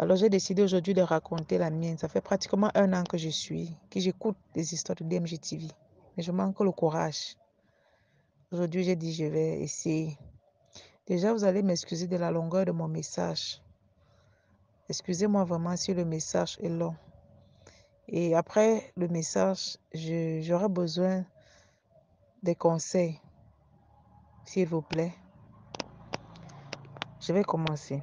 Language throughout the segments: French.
Alors j'ai décidé aujourd'hui de raconter la mienne. Ça fait pratiquement 1 an que que j'écoute des histoires de DMGTV. Mais je manque le courage. Aujourd'hui, j'ai dit je vais essayer. Déjà, vous allez m'excuser de la longueur de mon message. Excusez-moi vraiment si le message est long. Et après le message, j'aurai besoin des conseils, s'il vous plaît. Je vais commencer.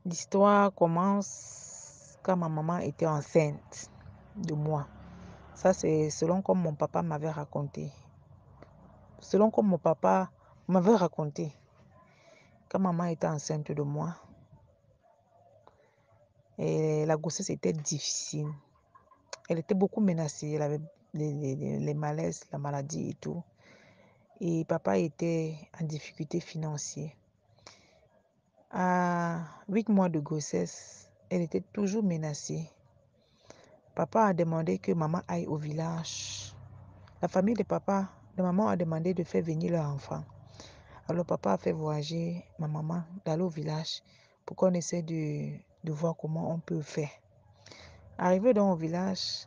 L'histoire commence quand ma maman était enceinte de moi. Ça, c'est selon comme mon papa m'avait raconté. Selon comme mon papa m'avait raconté. Quand maman était enceinte de moi, et la grossesse était difficile. Elle était beaucoup menacée. Elle avait les malaises, la maladie et tout. Et papa était en difficulté financière. À 8 mois de grossesse, elle était toujours menacée. Papa a demandé que maman aille au village. La famille de maman a demandé de faire venir leur enfant. Alors papa a fait voyager ma maman d'aller au village pour qu'on essaie de voir comment on peut faire. Arrivé dans le village,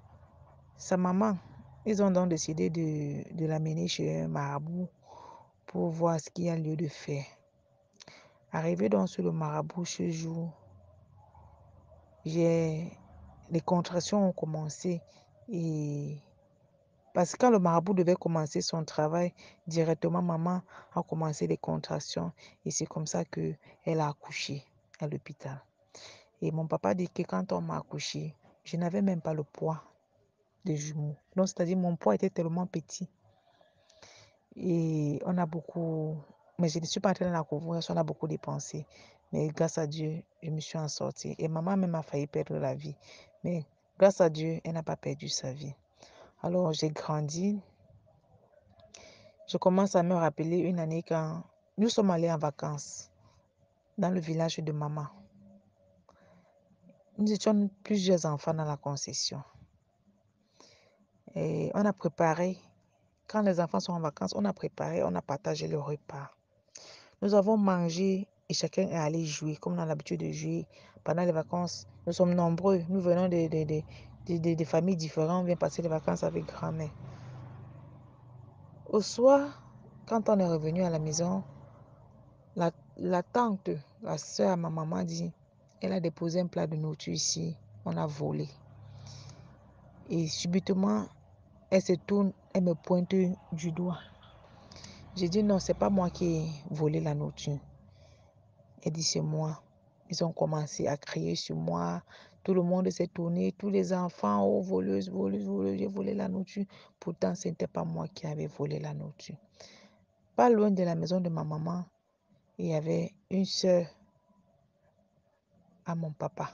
sa maman, ils ont donc décidé de l'amener chez un marabout pour voir ce qu'il y a lieu de faire. Arrivé donc sur le marabout ce jour, les contractions ont commencé et parce que quand le marabout devait commencer son travail, directement maman a commencé les contractions et c'est comme ça qu'elle a accouché à l'hôpital. Et mon papa dit que quand on m'a accouché, je n'avais même pas le poids des jumeaux. Donc c'est-à-dire mon poids était tellement petit. Et on a beaucoup, mais je ne suis pas entrée dans la conversation, on a beaucoup dépensé. Mais grâce à Dieu, je me suis en sortie. Et maman même a failli perdre la vie. Mais grâce à Dieu, elle n'a pas perdu sa vie. Alors j'ai grandi. Je commence à me rappeler une année quand nous sommes allés en vacances dans le village de maman. Nous étions plusieurs enfants dans la concession. Et on a préparé, quand les enfants sont en vacances, on a préparé, on a partagé le repas. Nous avons mangé et chacun est allé jouer, comme on a l'habitude de jouer pendant les vacances. Nous sommes nombreux, nous venons de familles différentes, on vient passer les vacances avec grand-mère. Au soir, quand on est revenu à la maison, la tante, la soeur à ma maman dit, elle a déposé un plat de nourriture ici, on a volé. Et subitement, elle se tourne, elle me pointe du doigt. J'ai dit non, c'est pas moi qui ai volé la nourriture. Elle dit c'est moi. Ils ont commencé à crier sur moi. Tout le monde s'est tourné, tous les enfants, oh voleuse, voleuse, voleuse, j'ai volé la nourriture. Pourtant, ce n'était pas moi qui avais volé la nourriture. Pas loin de la maison de ma maman, il y avait une soeur à mon papa.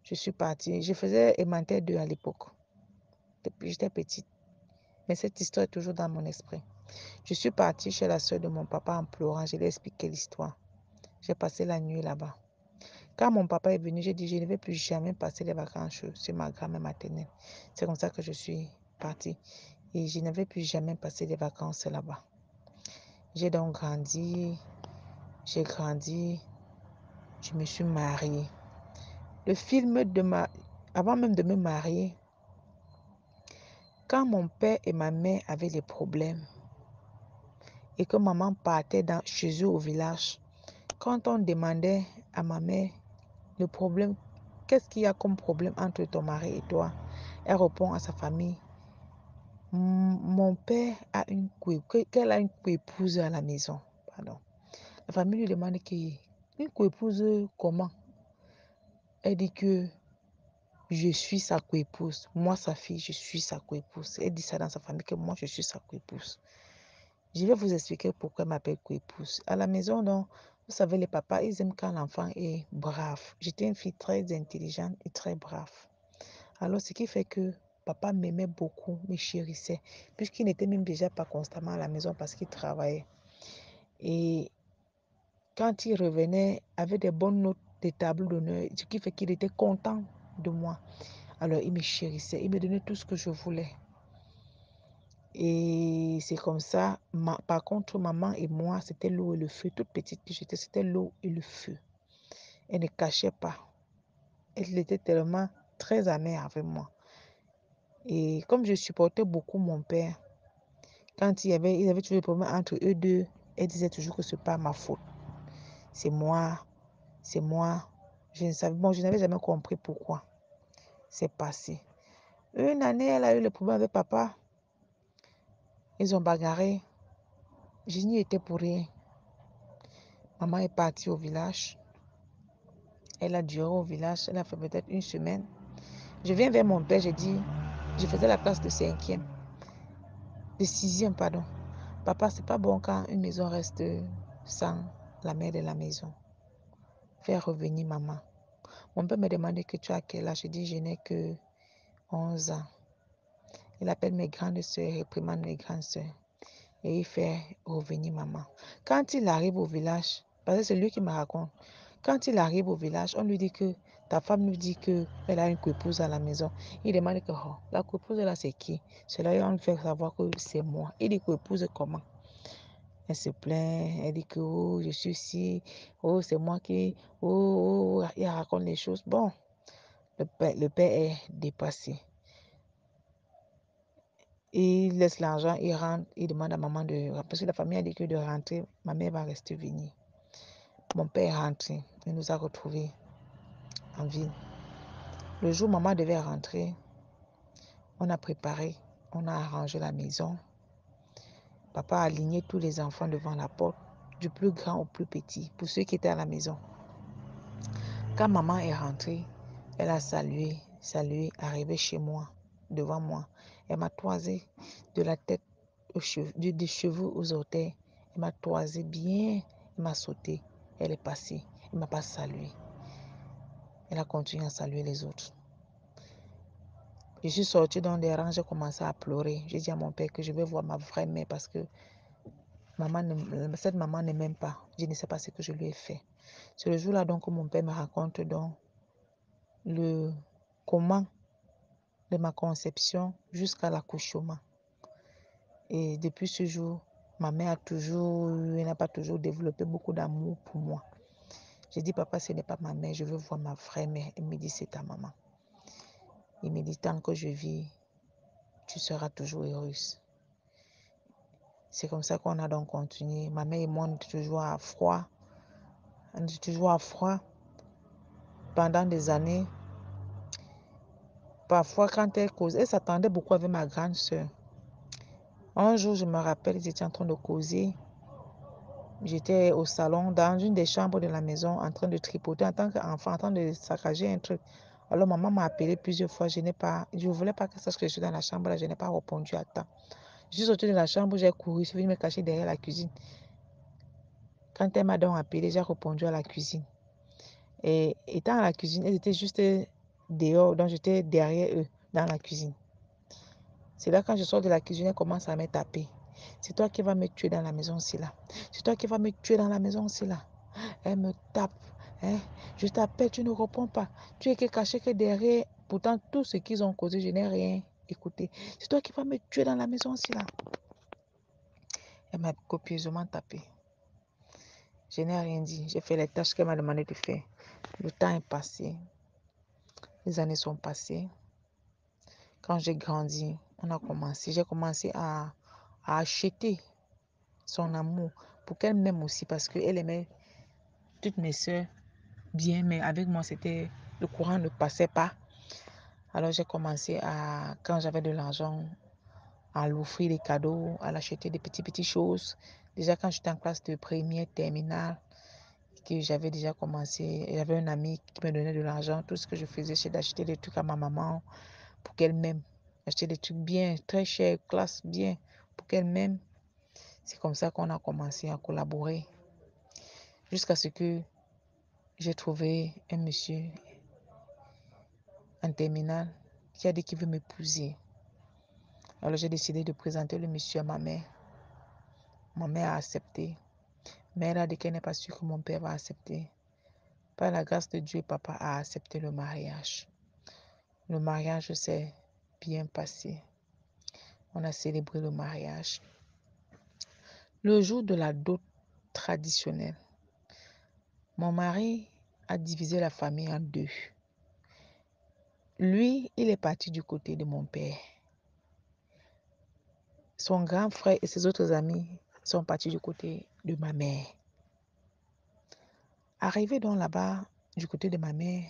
Je suis partie. Je faisais élémentaire 2 à l'époque. Depuis j'étais petite. Mais cette histoire est toujours dans mon esprit. Je suis partie chez la soeur de mon papa en pleurant. Je lui ai expliqué l'histoire. J'ai passé la nuit là-bas. Quand mon papa est venu, j'ai dit je ne vais plus jamais passer les vacances chez ma grand-mère maternelle. C'est comme ça que je suis partie. Et je ne vais plus jamais passer les vacances là-bas. J'ai donc grandi. J'ai grandi. Je me suis mariée. Le film avant même de me marier, quand mon père et ma mère avaient des problèmes et que maman partait chez eux au village, quand on demandait à ma mère le problème, qu'est-ce qu'il y a comme problème entre ton mari et toi, elle répond à sa famille, mon père a qu'elle a une coépouse à la maison. Pardon. La famille lui demande une coépouse comment? Elle dit que je suis sa coépouse. Moi, sa fille, je suis sa coépouse. Elle dit ça dans sa famille que moi, je suis sa coépouse. Je vais vous expliquer pourquoi elle m'appelle coépouse. À la maison, donc, vous savez, les papas, ils aiment quand l'enfant est brave. J'étais une fille très intelligente et très brave. Alors, ce qui fait que papa m'aimait beaucoup, me chérissait, puisqu'il n'était même déjà pas constamment à la maison parce qu'il travaillait. Et quand il revenait avec des bonnes notes des tableaux d'honneur, ce qui fait qu'il était content de moi. Alors, il me chérissait, il me donnait tout ce que je voulais. Et c'est comme ça. Par contre, maman et moi, c'était l'eau et le feu. Toute petite que j'étais, c'était l'eau et le feu. Elle ne cachait pas. Elle était tellement très amère avec moi. Et comme je supportais beaucoup mon père, quand ils avaient toujours des problèmes entre eux deux, elle disait toujours que ce n'est pas ma faute. C'est moi, c'est moi. Je n'avais jamais compris pourquoi c'est passé. Une année, elle a eu le problème avec papa. Ils ont bagarré. Je n'y étais pour rien. Maman est partie au village. Elle a duré au village. Elle a fait peut-être une semaine. Je viens vers mon père, je dis, je faisais la classe de 5e, de 6e, pardon. Papa, c'est pas bon quand une maison reste sans la mère de la maison. Faire revenir maman. Mon père me demandait que tu as quel âge. Je dis, je n'ai que 11 ans. Il appelle mes grandes soeurs, il réprimande mes grandes soeurs. Et il fait revenir maman. Quand il arrive au village, parce que c'est lui qui me raconte, quand il arrive au village, on lui dit que ta femme nous dit qu'elle a une coépouse à la maison. Il demande que oh, la coépouse là c'est qui? Cela on lui fait savoir que c'est moi. Il dit coépouse comment? Elle se plaint, elle dit que oh, je suis ici, oh c'est moi qui, oh, il raconte les choses. Bon, le père est dépassé. Il laisse l'argent, il rentre, il demande à maman de... Parce que la famille a dit que de rentrer, ma mère va rester venir. Mon père est rentré, il nous a retrouvés en ville. Le jour où maman devait rentrer, on a préparé, on a arrangé la maison. Papa a aligné tous les enfants devant la porte, du plus grand au plus petit, pour ceux qui étaient à la maison. Quand maman est rentrée, elle a salué, arrivé chez moi, devant moi. Elle m'a toisé de la tête des cheveux aux orteils. Elle m'a toisé bien, elle m'a sauté. Elle est passée, elle ne m'a pas salué. Elle a continué à saluer les autres. Je suis sortie dans des rangs, j'ai commencé à pleurer. J'ai dit à mon père que je vais voir ma vraie mère parce que cette maman ne m'aime pas. Je ne sais pas ce que je lui ai fait. C'est le jour-là donc que mon père me raconte donc le comment de ma conception jusqu'à l'accouchement. Et depuis ce jour, ma mère elle n'a pas toujours développé beaucoup d'amour pour moi. J'ai dit, papa, ce n'est pas ma mère, je veux voir ma vraie mère. Il me dit, c'est ta maman. Il me dit, tant que je vis, tu seras toujours heureuse. C'est comme ça qu'on a donc continué. Ma mère et moi, on était toujours à froid. On était toujours à froid pendant des années. Parfois, quand elle causait, elle s'attendait beaucoup avec ma grande soeur. Un jour, je me rappelle, ils étaient en train de causer. J'étais au salon, dans une des chambres de la maison, en train de tripoter en tant qu'enfant, en train de saccager un truc. Alors, maman m'a appelé plusieurs fois. Je ne voulais pas qu'elle sache que je suis dans la chambre. Là, je n'ai pas répondu à temps. Je suis sortie de la chambre, j'ai couru, je suis venue me cacher derrière la cuisine. Quand elle m'a donc appelé, j'ai répondu à la cuisine. Et étant à la cuisine, elles étaient juste dehors, donc j'étais derrière eux, dans la cuisine. C'est là quand je sors de la cuisine, elle commence à me taper. C'est toi qui vas me tuer dans la maison aussi là. C'est toi qui vas me tuer dans la maison aussi là. Elle me tape. Hein? Je t'appelle, tu ne réponds pas. Tu es que caché que derrière. Pourtant, tout ce qu'ils ont causé, je n'ai rien écouté. C'est toi qui vas me tuer dans la maison aussi là. Elle m'a copieusement tapé. Je n'ai rien dit. J'ai fait les tâches qu'elle m'a demandé de faire. Le temps est passé. Les années sont passées. Quand j'ai grandi, j'ai commencé à acheter son amour pour qu'elle m'aime aussi parce qu'elle aimait toutes mes soeurs bien, mais avec moi, le courant ne passait pas. Alors j'ai commencé quand j'avais de l'argent, à l'offrir des cadeaux, à l'acheter des petites choses. Déjà quand j'étais en classe de première, terminale, que j'avais déjà commencé, j'avais un ami qui me donnait de l'argent. Tout ce que je faisais, c'est d'acheter des trucs à ma maman pour qu'elle m'aime. Acheter des trucs bien, très chers, classe bien, pour qu'elle m'aime. C'est comme ça qu'on a commencé à collaborer. Jusqu'à ce que j'ai trouvé un monsieur en terminale qui a dit qu'il veut m'épouser. Alors j'ai décidé de présenter le monsieur à ma mère. Ma mère a accepté. Mais elle a dit qu'elle n'est pas sûre que mon père va accepter. Par la grâce de Dieu, papa a accepté le mariage. Le mariage s'est bien passé. On a célébré le mariage. Le jour de la dot traditionnelle, mon mari a divisé la famille en deux. Lui, il est parti du côté de mon père. Son grand frère et ses autres amis sont partis du côté de ma mère. Arrivé donc là-bas, du côté de ma mère,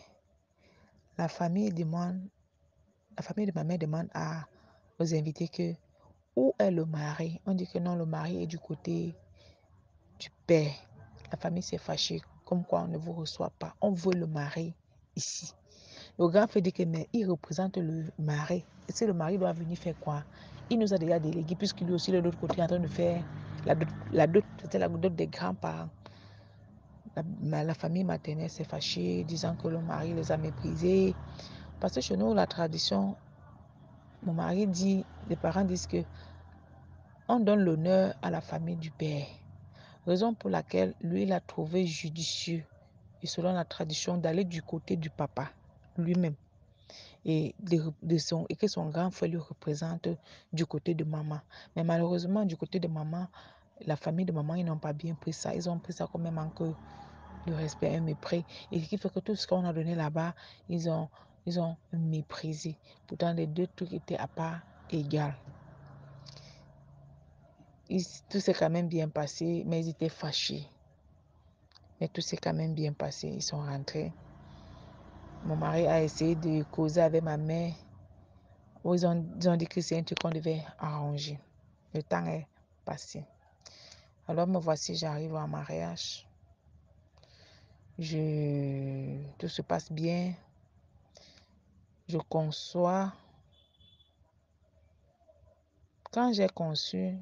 la famille de ma mère demande aux invités que où est le mari? On dit que non, le mari est du côté du père. La famille s'est fâchée, comme quoi on ne vous reçoit pas. On veut le mari ici. Le grand frère dit que mais il représente le mari. Et si le mari doit venir faire quoi? Il nous a déjà délégué, puisqu'il est aussi de l'autre côté en train de faire la dot, c'était la dot des grands-parents. La famille maternelle s'est fâchée, disant que le mari les a méprisés. Parce que chez nous, la tradition, mon mari dit, les parents disent que on donne l'honneur à la famille du père. Raison pour laquelle lui, il a trouvé judicieux, et selon la tradition, d'aller du côté du papa lui-même. Et que son grand frère lui représente du côté de maman. Mais malheureusement, du côté de maman, la famille de maman, ils n'ont pas bien pris ça. Ils ont pris ça comme un manque de respect, un mépris. Et ce qui fait que tout ce qu'on a donné là-bas, ils ont méprisé. Pourtant, les deux trucs étaient à part égales. Tout s'est quand même bien passé, mais ils étaient fâchés. Mais tout s'est quand même bien passé. Ils sont rentrés. Mon mari a essayé de causer avec ma mère. Ils ont dit que c'est un truc qu'on devait arranger. Le temps est passé. Alors me voici, j'arrive en mariage. Tout se passe bien. Je conçois. Quand j'ai conçu,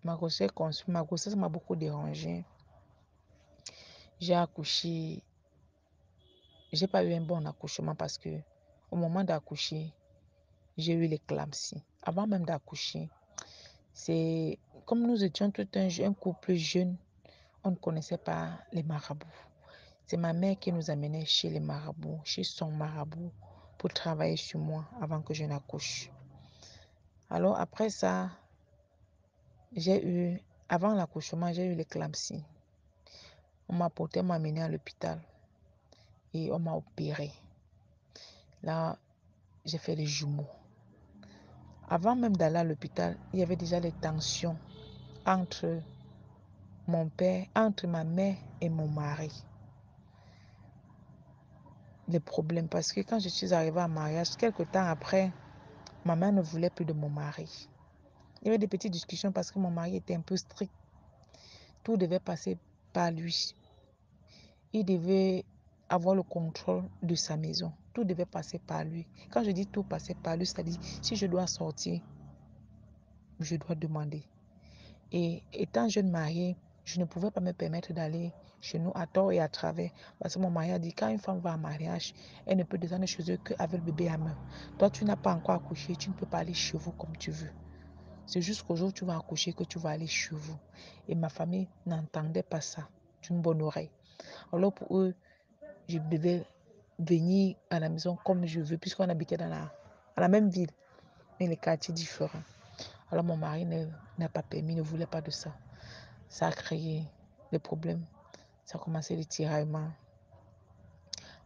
ma grossesse m'a beaucoup dérangé. J'ai accouché. J'ai pas eu un bon accouchement parce que au moment d'accoucher, j'ai eu l'éclampsie. Avant même d'accoucher, c'est comme nous étions tout un couple jeune, on ne connaissait pas les marabouts. C'est ma mère qui nous amenait chez les marabouts, chez son marabout, pour travailler sur moi avant que je n'accouche. Alors après ça, avant l'accouchement, j'ai eu l'éclampsie. On m'a amené à l'hôpital et on m'a opéré. Là, j'ai fait les jumeaux. Avant même d'aller à l'hôpital, il y avait déjà les tensions entre entre ma mère et mon mari. Les problèmes, parce que quand je suis arrivée en mariage, quelques temps après, ma mère ne voulait plus de mon mari. Il y avait des petites discussions parce que mon mari était un peu strict. Tout devait passer par lui. Il devait avoir le contrôle de sa maison. Tout devait passer par lui. Quand je dis tout passer par lui, c'est-à-dire si je dois sortir, je dois demander. Et étant jeune mariée, je ne pouvais pas me permettre d'aller chez nous à tort et à travers. Parce que mon mari a dit, quand une femme va en mariage, elle ne peut descendre chez eux qu'avec le bébé à main. Toi, tu n'as pas encore accouché, tu ne peux pas aller chez vous comme tu veux. C'est jusqu'au jour où tu vas accoucher que tu vas aller chez vous. Et ma famille n'entendait pas ça d'une bonne oreille. Alors pour eux, je devais venir à la maison comme je veux, puisqu'on habitait dans la même ville, mais les quartiers différents. Alors mon mari n'a pas permis, ne voulait pas de ça. Ça a créé des problèmes. Ça a commencé les tiraillements.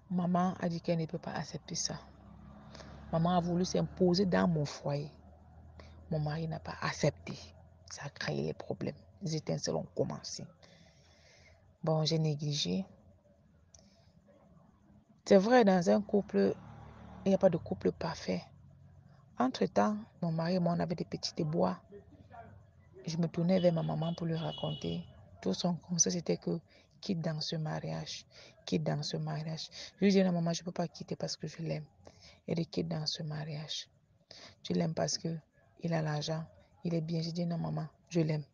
Maman a dit qu'elle ne peut pas accepter ça. Maman a voulu s'imposer dans mon foyer. Mon mari n'a pas accepté. Ça a créé les problèmes. Les étincelles ont commencé. Bon, j'ai négligé. C'est vrai, dans un couple, il n'y a pas de couple parfait. Entre-temps, mon mari et moi, on avait des petits déboires. Je me tournais vers ma maman pour lui raconter. Tout son conseil, c'était que quitte dans ce mariage. Quitte dans ce mariage. Je lui dis à la maman, je ne peux pas quitter parce que je l'aime. Elle dit quitte dans ce mariage. Je l'aime parce qu'il a l'argent. Il est bien. Je dis non, maman, je l'aime.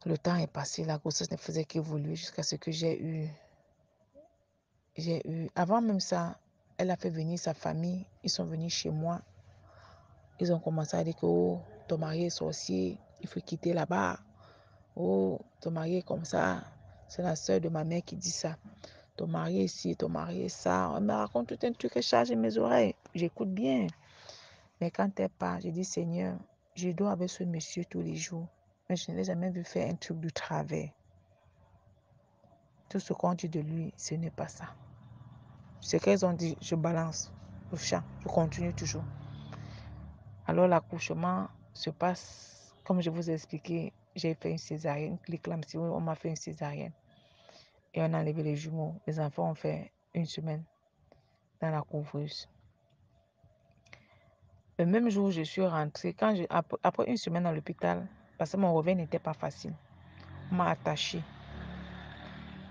Le temps est passé. La grossesse ne faisait qu'évoluer jusqu'à ce que j'ai eu. Avant même ça, elle a fait venir sa famille. Ils sont venus chez moi. Ils ont commencé à dire que oh, ton mari est sorcier. Il faut quitter là-bas. Oh, ton mari est comme ça. C'est la soeur de ma mère qui dit ça. Ton mari est ci, ton mari est ça. Elle me raconte tout un truc et charge mes oreilles. J'écoute bien. Mais quand elle part, je dis Seigneur, je dois avec ce monsieur tous les jours. Mais je ne l'ai jamais vu faire un truc du travers. Tout ce qu'on dit de lui, ce n'est pas ça. Ce qu'elles ont dit, je balance au champ, je continue toujours. Alors l'accouchement se passe, comme je vous ai expliqué, j'ai fait une césarienne, l'éclampsie, on m'a fait une césarienne. Et on a enlevé les jumeaux. Les enfants ont fait une semaine dans la couvreuse. Le même jour, je suis rentrée, après une semaine à l'hôpital, parce que mon réveil n'était pas facile, on m'a attachée.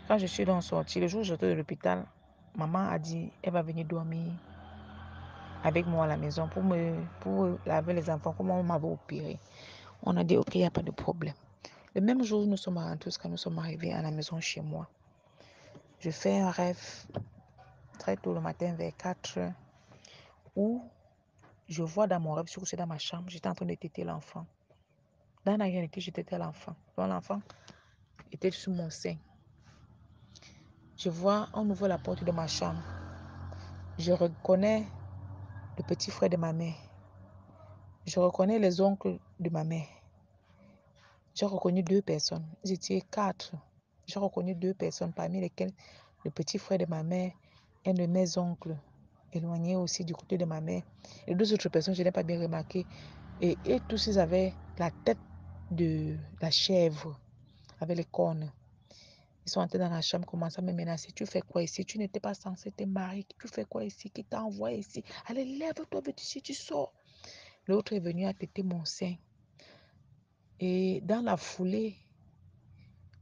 Quand je suis donc sortie, le jour où j'étais de l'hôpital, maman a dit, elle va venir dormir avec moi à la maison pour laver les enfants, comme on m'avait opéré. On a dit, ok, il n'y a pas de problème. Le même jour où nous sommes rentrés, quand nous sommes arrivés à la maison chez moi, je fais un rêve très tôt le matin vers 4 heures où je vois dans mon rêve, je suis couchée dans ma chambre, j'étais en train de téter l'enfant. Dans la réalité, je tétais l'enfant. L'enfant était sous mon sein. Je vois, on ouvre la porte de ma chambre. Je reconnais le petit frère de ma mère. Je reconnais les oncles de ma mère. J'ai reconnu 2 personnes. Ils étaient 4. J'ai reconnu 2 personnes, parmi lesquelles le petit frère de ma mère, un de mes oncles, éloigné aussi du côté de ma mère. Les 2 autres personnes, je n'ai pas bien remarqué. Et tous, ils avaient la tête de la chèvre, avec les cornes. Ils sont entrés dans la chambre, commençant à me menacer. Tu fais quoi ici? Tu n'étais pas censé te marier. Tu fais quoi ici? Qui t'a envoyé ici? Allez, lève-toi, si tu sors. L'autre est venu à téter mon sein. Et dans la foulée,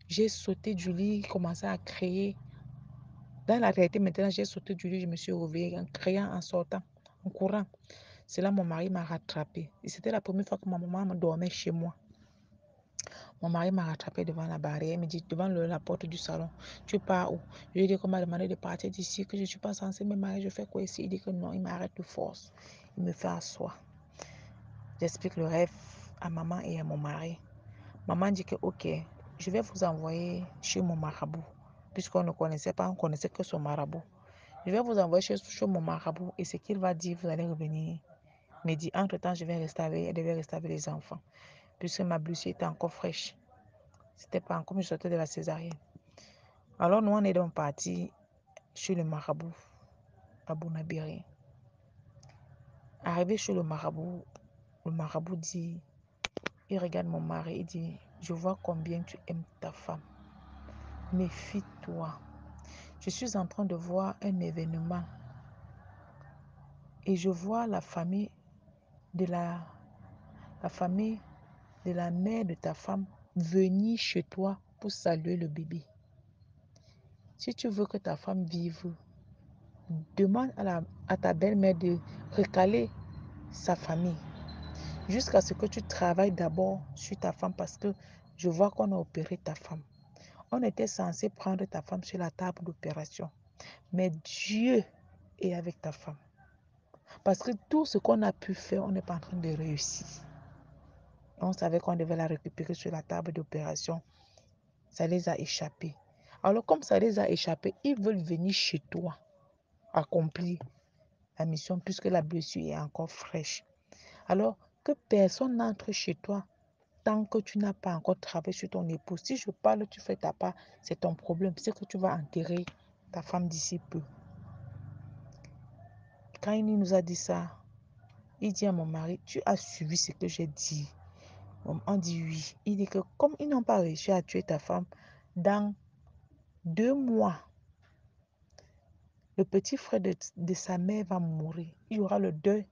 j'ai sauté du lit, commencé à crier. Dans la réalité, maintenant, j'ai sauté du lit, je me suis réveillée en criant, en sortant, en courant. C'est là mon mari m'a rattrapée. Et c'était la première fois que ma maman dormait chez moi. Mon mari m'a rattrapé devant la barrière. Il me dit, devant la porte du salon, tu pars où? Je lui ai dit qu'on m'a demandé de partir d'ici, que je ne suis pas censée me marier. Je fais quoi ici? Il dit que non, il m'arrête de force. Il me fait asseoir. J'explique le rêve à maman et à mon mari. Maman dit que, ok, je vais vous envoyer chez mon marabout. Puisqu'on ne connaissait pas, on connaissait que son marabout. Je vais vous envoyer chez mon marabout et ce qu'il va dire, vous allez revenir. Mais dit, entre-temps, je vais rester avec, elle devait rester avec les enfants. Puisque ma blessure était encore fraîche. C'était pas comme je sortais de la césarienne. Alors nous, on est donc partis chez le marabout à Bounabiri. Arrivé chez le marabout dit, il regarde mon mari, il dit, je vois combien tu aimes ta femme. Méfie-toi. Je suis en train de voir un événement et je vois la famille de la mère de ta femme venir chez toi pour saluer le bébé. Si tu veux que ta femme vive, demande à ta belle-mère de recaler sa famille jusqu'à ce que tu travailles d'abord sur ta femme parce que je vois qu'on a opéré ta femme. On était censé prendre ta femme sur la table d'opération. Mais Dieu est avec ta femme. Parce que tout ce qu'on a pu faire, on n'est pas en train de réussir. On savait qu'on devait la récupérer sur la table d'opération. Ça les a échappés. Alors comme ça les a échappés, ils veulent venir chez toi accomplir la mission puisque la blessure est encore fraîche. Alors que personne n'entre chez toi tant que tu n'as pas encore travaillé sur ton épouse. Si je parle, tu fais ta part, c'est ton problème. C'est que tu vas enterrer ta femme d'ici peu. Quand il nous a dit ça, il dit à mon mari, tu as suivi ce que j'ai dit. On dit oui. Il dit que comme ils n'ont pas réussi à tuer ta femme, dans 2 mois, le petit frère de sa mère va mourir. Il y aura le deuil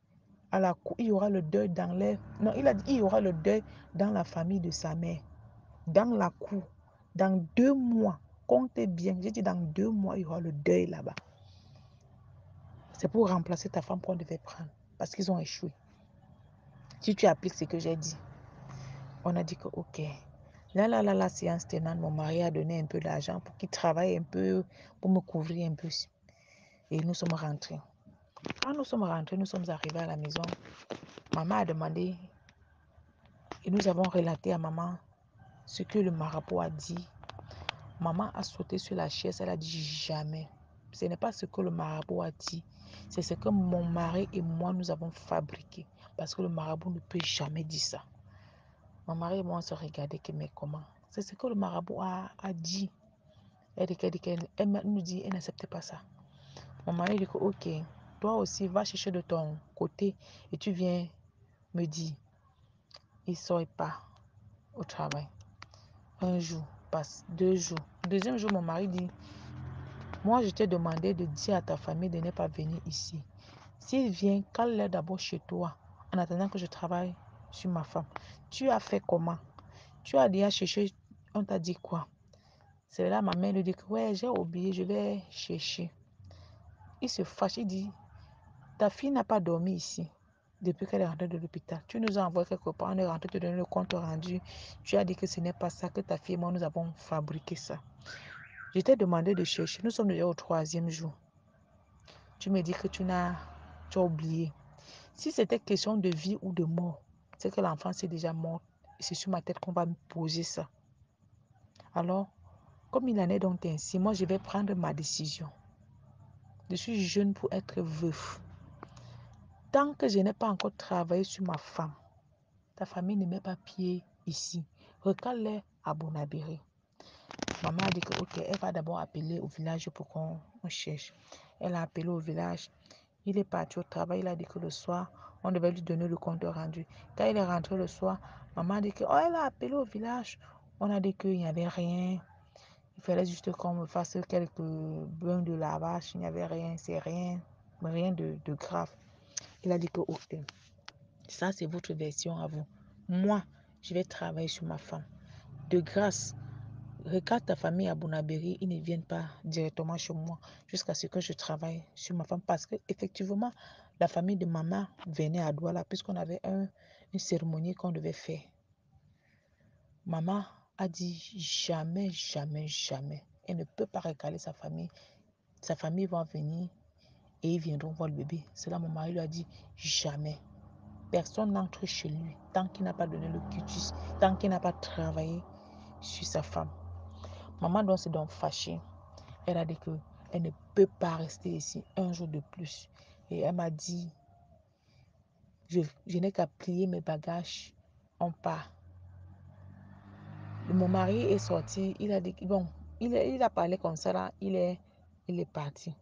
à la cour. Il y aura le deuil dans les... Non, il a dit il y aura le deuil dans la famille de sa mère. Dans la cour. Dans 2 mois. Comptez bien. J'ai dit dans 2 mois, il y aura le deuil là-bas. C'est pour remplacer ta femme qu'on devait prendre. Parce qu'ils ont échoué. Si tu appliques ce que j'ai dit. On a dit que ok. La séance tenante, mon mari a donné un peu d'argent pour qu'il travaille un peu, pour me couvrir un peu. Et nous sommes rentrés. Quand nous sommes rentrés, nous sommes arrivés à la maison. Maman a demandé, et nous avons relaté à maman ce que le marabout a dit. Maman a sauté sur la chaise, elle a dit jamais. Ce n'est pas ce que le marabout a dit, c'est ce que mon mari et moi nous avons fabriqué. Parce que le marabout ne peut jamais dire ça. Mon mari et moi on se regardait que mais comment? C'est ce que le marabout a dit. Elle nous dit, elle n'accepte pas ça. Mon mari dit que, ok, toi aussi, va chercher de ton côté et tu viens me dire. Il ne sort pas au travail. Un jour passe, 2 jours. Le deuxième jour, mon mari dit, moi, je t'ai demandé de dire à ta famille de ne pas venir ici. S'il vient, cale-les d'abord chez toi, en attendant que je travaille sur ma femme. Tu as fait comment? Tu as déjà cherché, on t'a dit quoi? C'est là ma mère lui dit que, ouais, j'ai oublié, je vais chercher. Il se fâche, il dit, ta fille n'a pas dormi ici depuis qu'elle est rentrée de l'hôpital. Tu nous as envoyé quelque part, on est rentré te donner le compte rendu. Tu as dit que ce n'est pas ça, que ta fille et moi, nous avons fabriqué ça. Je t'ai demandé de chercher. Nous sommes déjà au 3e jour. Tu me dis que tu as oublié. Si c'était question de vie ou de mort, c'est que l'enfant c'est déjà mort. C'est sur ma tête qu'on va me poser ça. Alors, comme il en est donc ainsi, moi je vais prendre ma décision. Je suis jeune pour être veuf. Tant que je n'ai pas encore travaillé sur ma femme, ta famille ne met pas pied ici. Recale-les à Bonabiri. Maman a dit que ok, elle va d'abord appeler au village pour qu'on cherche. Elle a appelé au village. Il est parti au travail. Il a dit que le soir, on devait lui donner le compte rendu. Quand il est rentré le soir, maman a dit que oh, elle a appelé au village. On a dit qu'il n'y avait rien. Il fallait juste qu'on me fasse quelques bains de lavage. Il n'y avait rien. C'est rien. Rien de grave. Il a dit que ok. Ça, c'est votre version à vous. Moi, je vais travailler sur ma femme. De grâce, regarde ta famille à Bonabéry, ils ne viennent pas directement chez moi jusqu'à ce que je travaille sur ma femme. Parce que effectivement, la famille de maman venait à Douala puisqu'on avait une cérémonie qu'on devait faire. Maman a dit jamais, jamais, jamais. Elle ne peut pas recaler sa famille. Sa famille va venir et ils viendront voir le bébé. C'est là mon mari lui a dit jamais. Personne n'entre chez lui tant qu'il n'a pas donné le cutis, tant qu'il n'a pas travaillé sur sa femme. Maman donc s'est donc fâchée. Elle a dit qu'elle ne peut pas rester ici un jour de plus. Et elle m'a dit, je n'ai qu'à plier mes bagages, on part. Mon mari est sorti, il a dit, bon, il a parlé comme ça là, il est parti.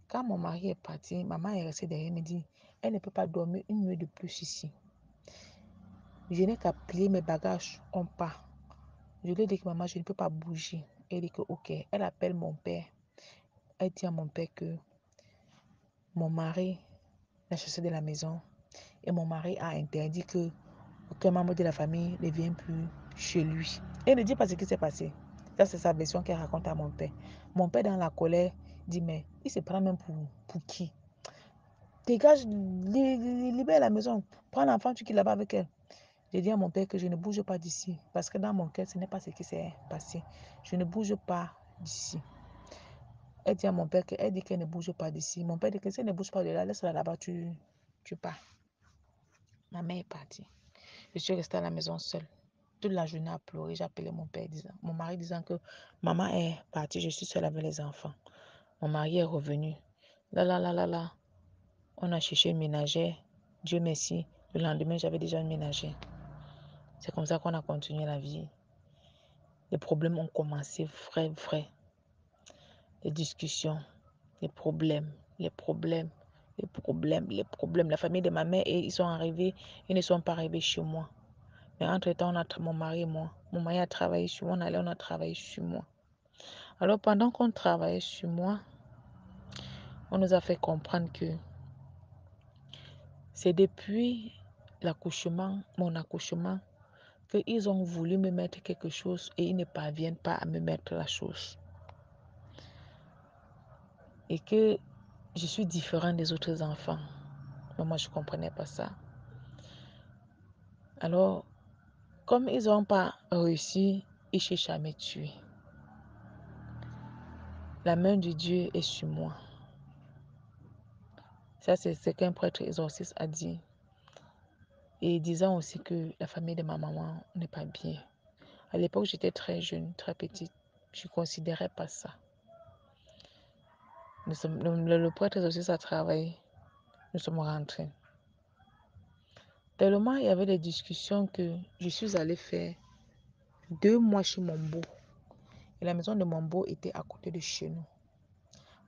Quand mon mari est parti, maman est restée derrière, elle me dit, elle ne peut pas dormir une nuit de plus ici. Je n'ai qu'à plier mes bagages, on part. Je lui ai dit que maman, je ne peux pas bouger. Elle dit que ok. Elle appelle mon père. Elle dit à mon père que mon mari l'a chassé de la maison et mon mari a interdit que aucun membre de la famille ne vienne plus chez lui. Elle ne dit pas ce qui s'est passé. Ça, c'est sa version qu'elle raconte à mon père. Mon père, dans la colère, dit mais il se prend même pour qui? Dégage, libère la maison. Prends l'enfant, tu quittes là-bas avec elle. J'ai dit à mon père que je ne bouge pas d'ici. Parce que dans mon cœur, ce n'est pas ce qui s'est passé. Je ne bouge pas d'ici. Elle dit à mon père qu'elle dit qu'elle ne bouge pas d'ici. Mon père dit que si elle ne bouge pas de là, laisse-la là-bas, tu pars. Ma mère est partie. Je suis restée à la maison seule. Toute la journée à pleurer. J'ai appelé mon père, mon mari disant que maman est partie, je suis seule avec les enfants. Mon mari est revenu. Là. On a cherché une ménagère. Dieu merci. Le lendemain, j'avais déjà une ménagère. C'est comme ça qu'on a continué la vie. Les problèmes ont commencé vrai. Les discussions, les problèmes. La famille de ma mère, ils sont arrivés, ils ne sont pas arrivés chez moi. Mais entre-temps, mon mari et moi. Mon mari a travaillé sur moi, on a travaillé sur moi. Alors pendant qu'on travaillait sur moi, on nous a fait comprendre que c'est depuis mon accouchement, qu'ils ont voulu me mettre quelque chose et ils ne parviennent pas à me mettre la chose. Et que je suis différente des autres enfants. Mais moi, je ne comprenais pas ça. Alors, comme ils n'ont pas réussi, ils cherchent à me tuer. La main de Dieu est sur moi. Ça, c'est ce qu'un prêtre exorciste a dit. Et disant aussi que la famille de ma maman n'est pas bien. À l'époque, j'étais très jeune, très petite. Je ne considérais pas ça. Le prêtre exorciste a travaillé. Nous sommes rentrés. Tellement il y avait des discussions que je suis allée faire 2 mois chez mon beau. Et la maison de mon beau était à côté de chez nous.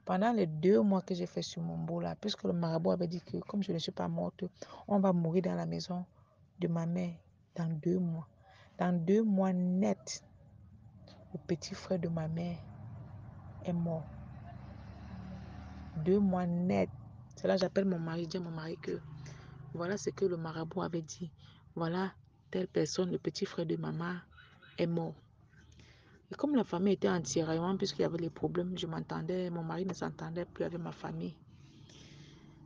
Pendant les 2 mois que j'ai fait sur mon beau là, puisque le marabout avait dit que comme je ne suis pas morte, on va mourir dans la maison de ma mère dans 2 mois. Dans 2 mois net, le petit frère de ma mère est mort. 2 mois net. C'est là que j'appelle mon mari, je dis à mon mari que voilà ce que le marabout avait dit. Voilà, telle personne, le petit frère de maman est mort. Et comme la famille était en tiraillement, puisqu'il y avait les problèmes, je m'entendais, mon mari ne s'entendait plus avec ma famille.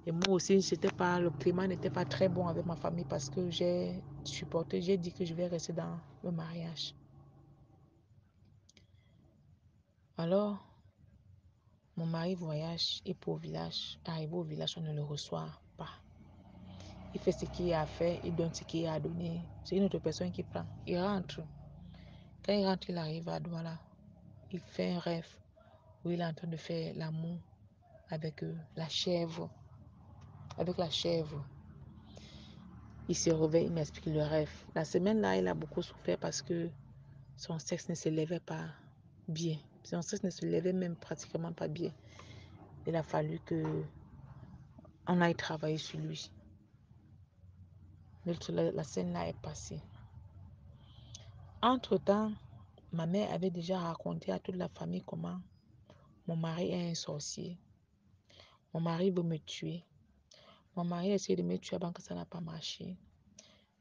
Et moi aussi, le climat n'était pas très bon avec ma famille parce que j'ai dit que je vais rester dans le mariage. Alors, mon mari voyage et pour au village, arrivé au village, on ne le reçoit pas. Il fait ce qu'il a à faire, il donne ce qu'il a à donner. C'est une autre personne qui prend. Il rentre. Quand il rentre, il arrive à Douala. Il fait un rêve où il est en train de faire l'amour avec la chèvre. Avec la chèvre. Il se réveille, il m'explique le rêve. La semaine-là, il a beaucoup souffert parce que son sexe ne se levait pas bien. Son sexe ne se levait même pratiquement pas bien. Il a fallu qu'on aille travailler sur lui. Mais la scène-là est passée. Entre-temps, ma mère avait déjà raconté à toute la famille comment mon mari est un sorcier. Mon mari veut me tuer. Mon mari a essayé de me tuer avant que ça n'a pas marché.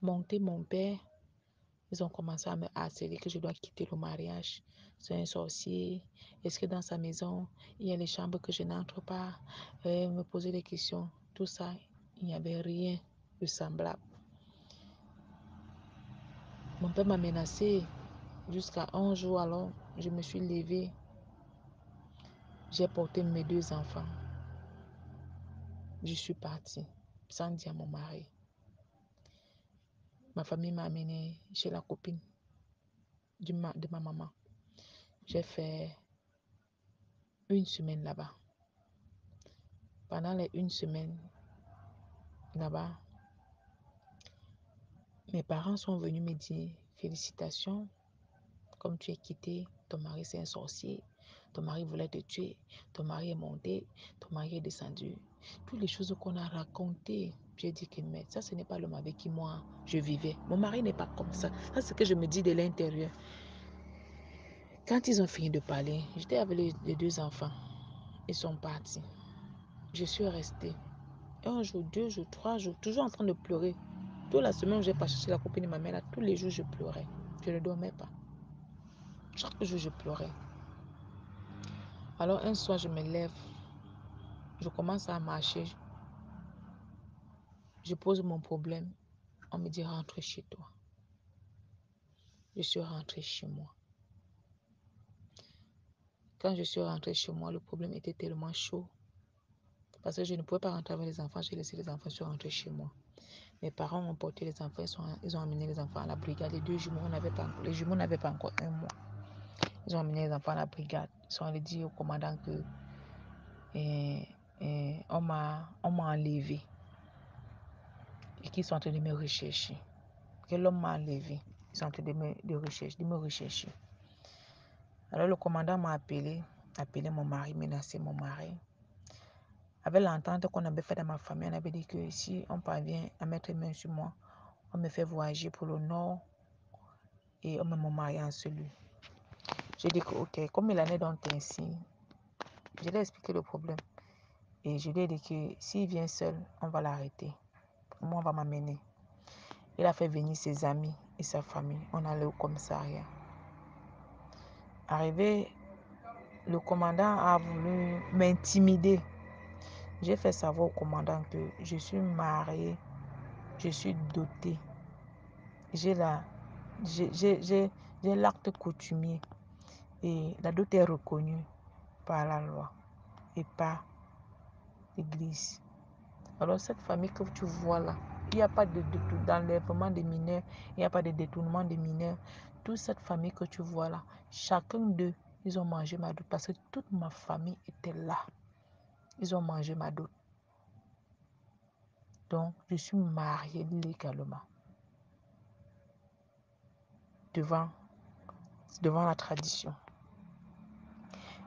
Mon père, ils ont commencé à me harceler que je dois quitter le mariage. C'est un sorcier. Est-ce que dans sa maison, il y a les chambres que je n'entre pas? Me poser des questions. Tout ça, il n'y avait rien de semblable. Mon père m'a menacé jusqu'à un jour. Alors, je me suis levée. J'ai porté mes 2 enfants. Je suis partie sans dire à mon mari. Ma famille m'a amenée chez la copine de ma maman. J'ai fait 1 semaine là-bas. Pendant les 1 semaine là-bas, mes parents sont venus me dire félicitations, comme tu es quitté, ton mari c'est un sorcier, ton mari voulait te tuer, ton mari est monté, ton mari est descendu. Toutes les choses qu'on a racontées, j'ai dit que mais ça ce n'est pas l'homme avec qui moi je vivais. Mon mari n'est pas comme ça. Ça c'est ce que je me dis de l'intérieur. Quand ils ont fini de parler, j'étais avec les 2 enfants. Ils sont partis. Je suis restée 1 jour, 2 jours, 3 jours, toujours en train de pleurer. Toute la semaine où j'ai passé chez la copine de ma mère, là, tous les jours je pleurais. Je ne dormais pas. Chaque jour je pleurais. Alors un soir je me lève, je commence à marcher. Je pose mon problème. On me dit rentre chez toi. Je suis rentrée chez moi. Quand je suis rentrée chez moi, le problème était tellement chaud. Parce que je ne pouvais pas rentrer avec les enfants. J'ai laissé les enfants, je suis rentrée chez moi. Mes parents ont porté les enfants, ils ont amené les enfants à la brigade. Les 2 jumeaux, les jumeaux n'avaient pas encore 1 mois. Ils ont amené les enfants à la brigade. Ils sont allés dire au commandant que on m'a enlevé et qu'ils sont en train de me rechercher. Que l'homme m'a enlevé. Ils sont en train de me rechercher. Alors le commandant m'a appelé mon mari, menacé mon mari. Avec l'entente qu'on avait fait dans ma famille, on avait dit que si on parvient à mettre main sur moi, on me fait voyager pour le nord et on met mon mari en cellule. J'ai dit que ok, comme il en est donc ainsi, je lui ai expliqué le problème. Et je lui ai dit que s'il vient seul, on va l'arrêter. Moi, on va m'amener. Il a fait venir ses amis et sa famille. On allait au commissariat. Arrivé, le commandant a voulu m'intimider. J'ai fait savoir au commandant que je suis mariée, je suis dotée. J'ai l'acte coutumier et la dot est reconnue par la loi et par l'Église. Alors cette famille que tu vois là, il n'y a pas d'enlèvement des mineurs, il n'y a pas de détournement des mineurs. Toute cette famille que tu vois là, chacun d'eux, ils ont mangé ma dot parce que toute ma famille était là. Ils ont mangé ma dot. Donc, je suis mariée légalement devant la tradition.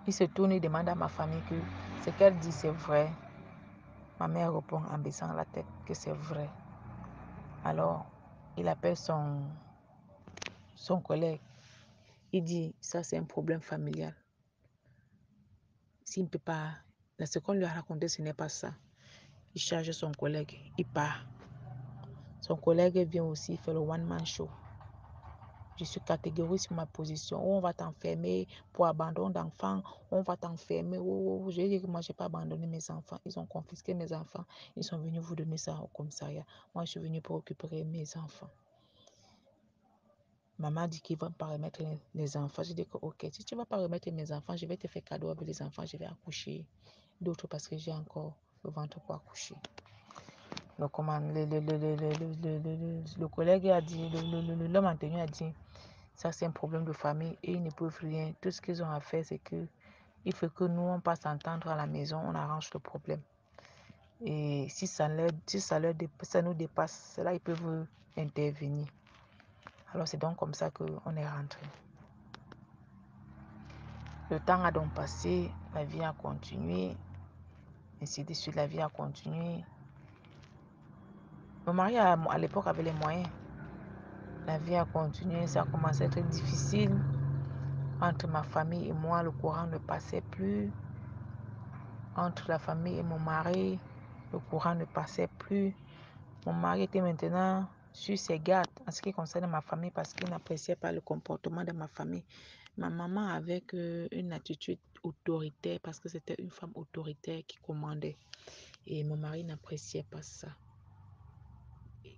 Il se tourne et demande à ma famille que ce qu'elle dit c'est vrai. Ma mère répond en baissant la tête que c'est vrai. Alors, il appelle son collègue. Il dit, ça c'est un problème familial. S'il ne peut pas, ce qu'on lui a raconté, ce n'est pas ça. Il charge son collègue, il part. Son collègue vient aussi faire le one-man show. Je suis catégorique sur ma position. Oh, on va t'enfermer pour abandon d'enfants. On va t'enfermer. Oh, je dis que moi, je n'ai pas abandonné mes enfants. Ils ont confisqué mes enfants. Ils sont venus vous donner ça au commissariat. Moi, je suis venu pour récupérer mes enfants. Maman dit qu'ils ne vont pas remettre les enfants. Je dis que, ok, si tu ne vas pas remettre mes enfants, je vais te faire cadeau avec les enfants. Je vais accoucher. D'autres parce que j'ai encore le ventre pour accoucher. Le collègue a dit, l'homme en tenue a dit, ça c'est un problème de famille et ils ne peuvent rien. Tout ce qu'ils ont à faire, c'est que il faut que nous, on passe s'entendre à la maison, on arrange le problème. Et si ça nous dépasse, c'est là ils peuvent intervenir. Alors c'est donc comme ça qu'on est rentré. Le temps a donc passé, la vie a continué, ainsi de suite, la vie a continué. Mon mari à l'époque avait les moyens. La vie a continué, ça a commencé à être difficile. Entre ma famille et moi, le courant ne passait plus. Entre la famille et mon mari, le courant ne passait plus. Mon mari était maintenant sur ses gardes en ce qui concerne ma famille parce qu'il n'appréciait pas le comportement de ma famille. Ma maman avait une attitude autoritaire parce que c'était une femme autoritaire qui commandait. Et mon mari n'appréciait pas ça.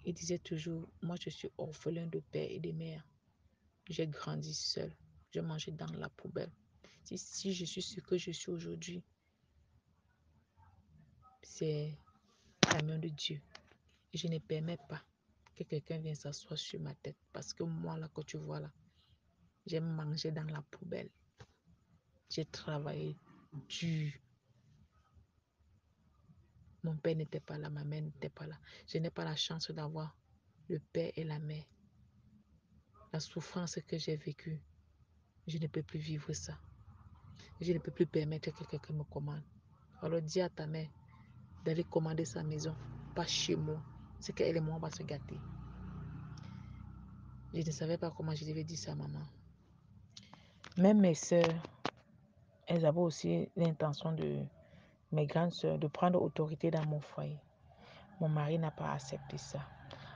Il disait toujours, moi je suis orphelin de père et de mère. J'ai grandi seul. Je mangeais dans la poubelle. Si je suis ce que je suis aujourd'hui, c'est la main de Dieu. Et je ne permets pas que quelqu'un vienne s'asseoir sur ma tête. Parce que moi, là, que tu vois là, j'ai mangé dans la poubelle. J'ai travaillé dur. Mon père n'était pas là, ma mère n'était pas là. Je n'ai pas la chance d'avoir le père et la mère. La souffrance que j'ai vécue, je ne peux plus vivre ça. Je ne peux plus permettre que quelqu'un me commande. Alors dis à ta mère d'aller commander sa maison, pas chez moi. C'est qu'elle et moi, on va se gâter. Je ne savais pas comment je devais dire ça à maman. Même mes soeurs, elles avaient aussi l'intention mes grandes soeurs, de prendre autorité dans mon foyer. Mon mari n'a pas accepté ça.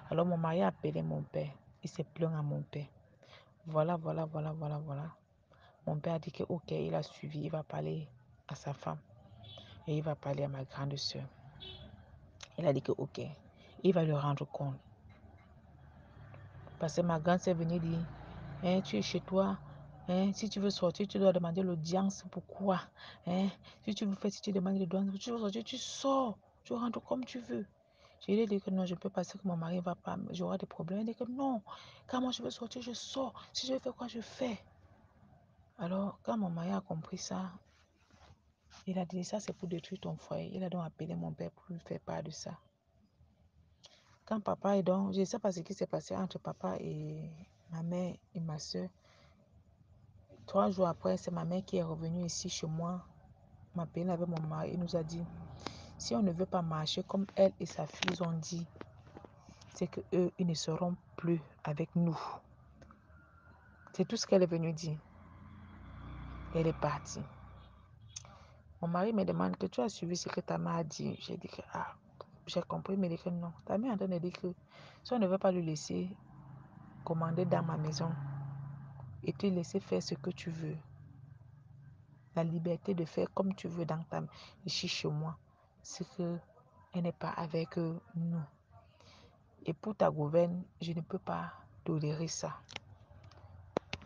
Alors mon mari a appelé mon père. Il s'est plaint à mon père. Voilà. Mon père a dit que ok, il a suivi, il va parler à sa femme. Et il va parler à ma grande soeur. Il a dit que ok, il va lui rendre compte. Parce que ma grande soeur venait dire, hein, tu es chez toi, hein, si tu veux sortir, tu dois demander l'audience. Pourquoi? Hein? Si tu veux faire, si tu demandes l'audience, tu veux sortir, tu sors, tu rentres comme tu veux. Je lui ai dit que non, je ne peux pas, que mon mari ne va pas, j'aurai des problèmes. Il a dit que non, quand moi je veux sortir, je sors. Si je veux faire quoi, je fais. Alors, quand mon mari a compris ça, il a dit ça, c'est pour détruire ton foyer. Il a donc appelé mon père pour lui faire part de ça. Quand papa est donc, je ne sais pas ce qui s'est passé entre papa et ma mère et ma soeur. 3 jours après, c'est ma mère qui est revenue ici chez moi, m'appeler avec mon mari. Il nous a dit, si on ne veut pas marcher comme elle et sa fille ont dit, c'est qu'eux, ils ne seront plus avec nous. C'est tout ce qu'elle est venue dire. Elle est partie. Mon mari me demande que tu as suivi ce que ta mère a dit. J'ai dit que, j'ai compris, mais il dit que non. Ta mère est en train de dire que si on ne veut pas lui laisser commander dans ma maison et te laisser faire ce que tu veux, la liberté de faire comme tu veux ici chez moi, c'est que elle n'est pas avec nous. Et pour ta gouverne, je ne peux pas tolérer ça.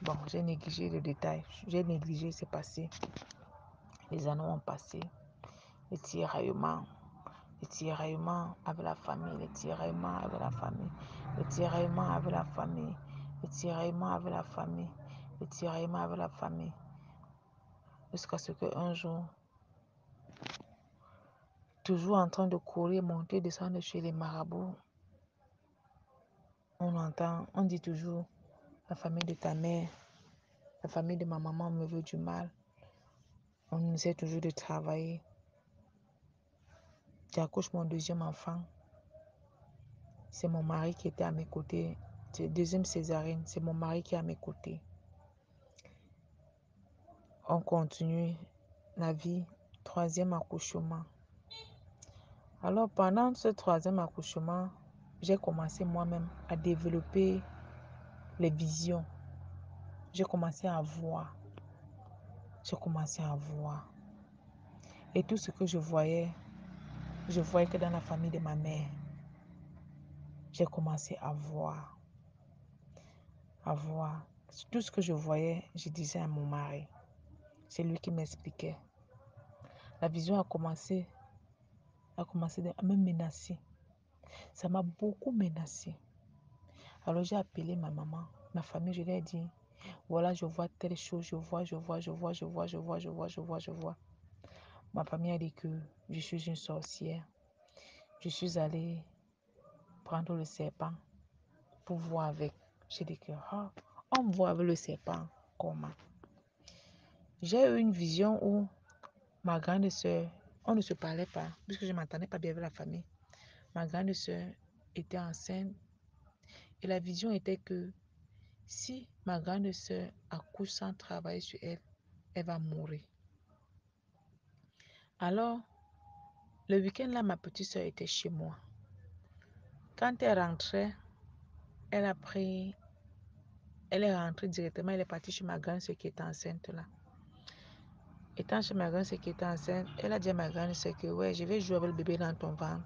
Bon, j'ai négligé le détail. J'ai négligé, c'est passé. Les années ont passé. Les tiraillements avec la famille, les tiraillements avec la famille, les tiraillements avec la famille, les tiraillements avec la famille, les tiraillements avec la famille. Jusqu'à ce qu'un jour, toujours en train de courir, monter, descendre chez les marabouts, on dit toujours, la famille de ta mère, la famille de ma maman me veut du mal. On essaie toujours de travailler. J'accouche mon deuxième enfant. C'est mon mari qui était à mes côtés. C'est deuxième césarienne. C'est mon mari qui est à mes côtés. On continue la vie. Troisième accouchement. Alors, pendant ce troisième accouchement, j'ai commencé moi-même à développer les visions. J'ai commencé à voir. J'ai commencé à voir. Et tout ce que je voyais que dans la famille de ma mère, j'ai commencé à voir. À voir. Tout ce que je voyais, je disais à mon mari. C'est lui qui m'expliquait. La vision a commencé à me menacer. Ça m'a beaucoup menacé. Alors j'ai appelé ma maman, ma famille, je lui ai dit, voilà, je vois telle chose, je vois. Ma famille a dit que je suis une sorcière. Je suis allée prendre le serpent pour voir avec. J'ai dit que, on me voit avec le serpent, comment? J'ai eu une vision où ma grande soeur, on ne se parlait pas, puisque je ne m'entendais pas bien avec la famille. Ma grande soeur était enceinte et la vision était que si ma grande soeur accouche sans travailler sur elle, elle va mourir. Alors, le week-end là, ma petite soeur était chez moi. Quand elle rentrait, elle est rentrée directement, elle est partie chez ma grande soeur qui était enceinte là. Étant chez ma grande soeur qui était enceinte, elle a dit à ma grande soeur que ouais, je vais jouer avec le bébé dans ton ventre.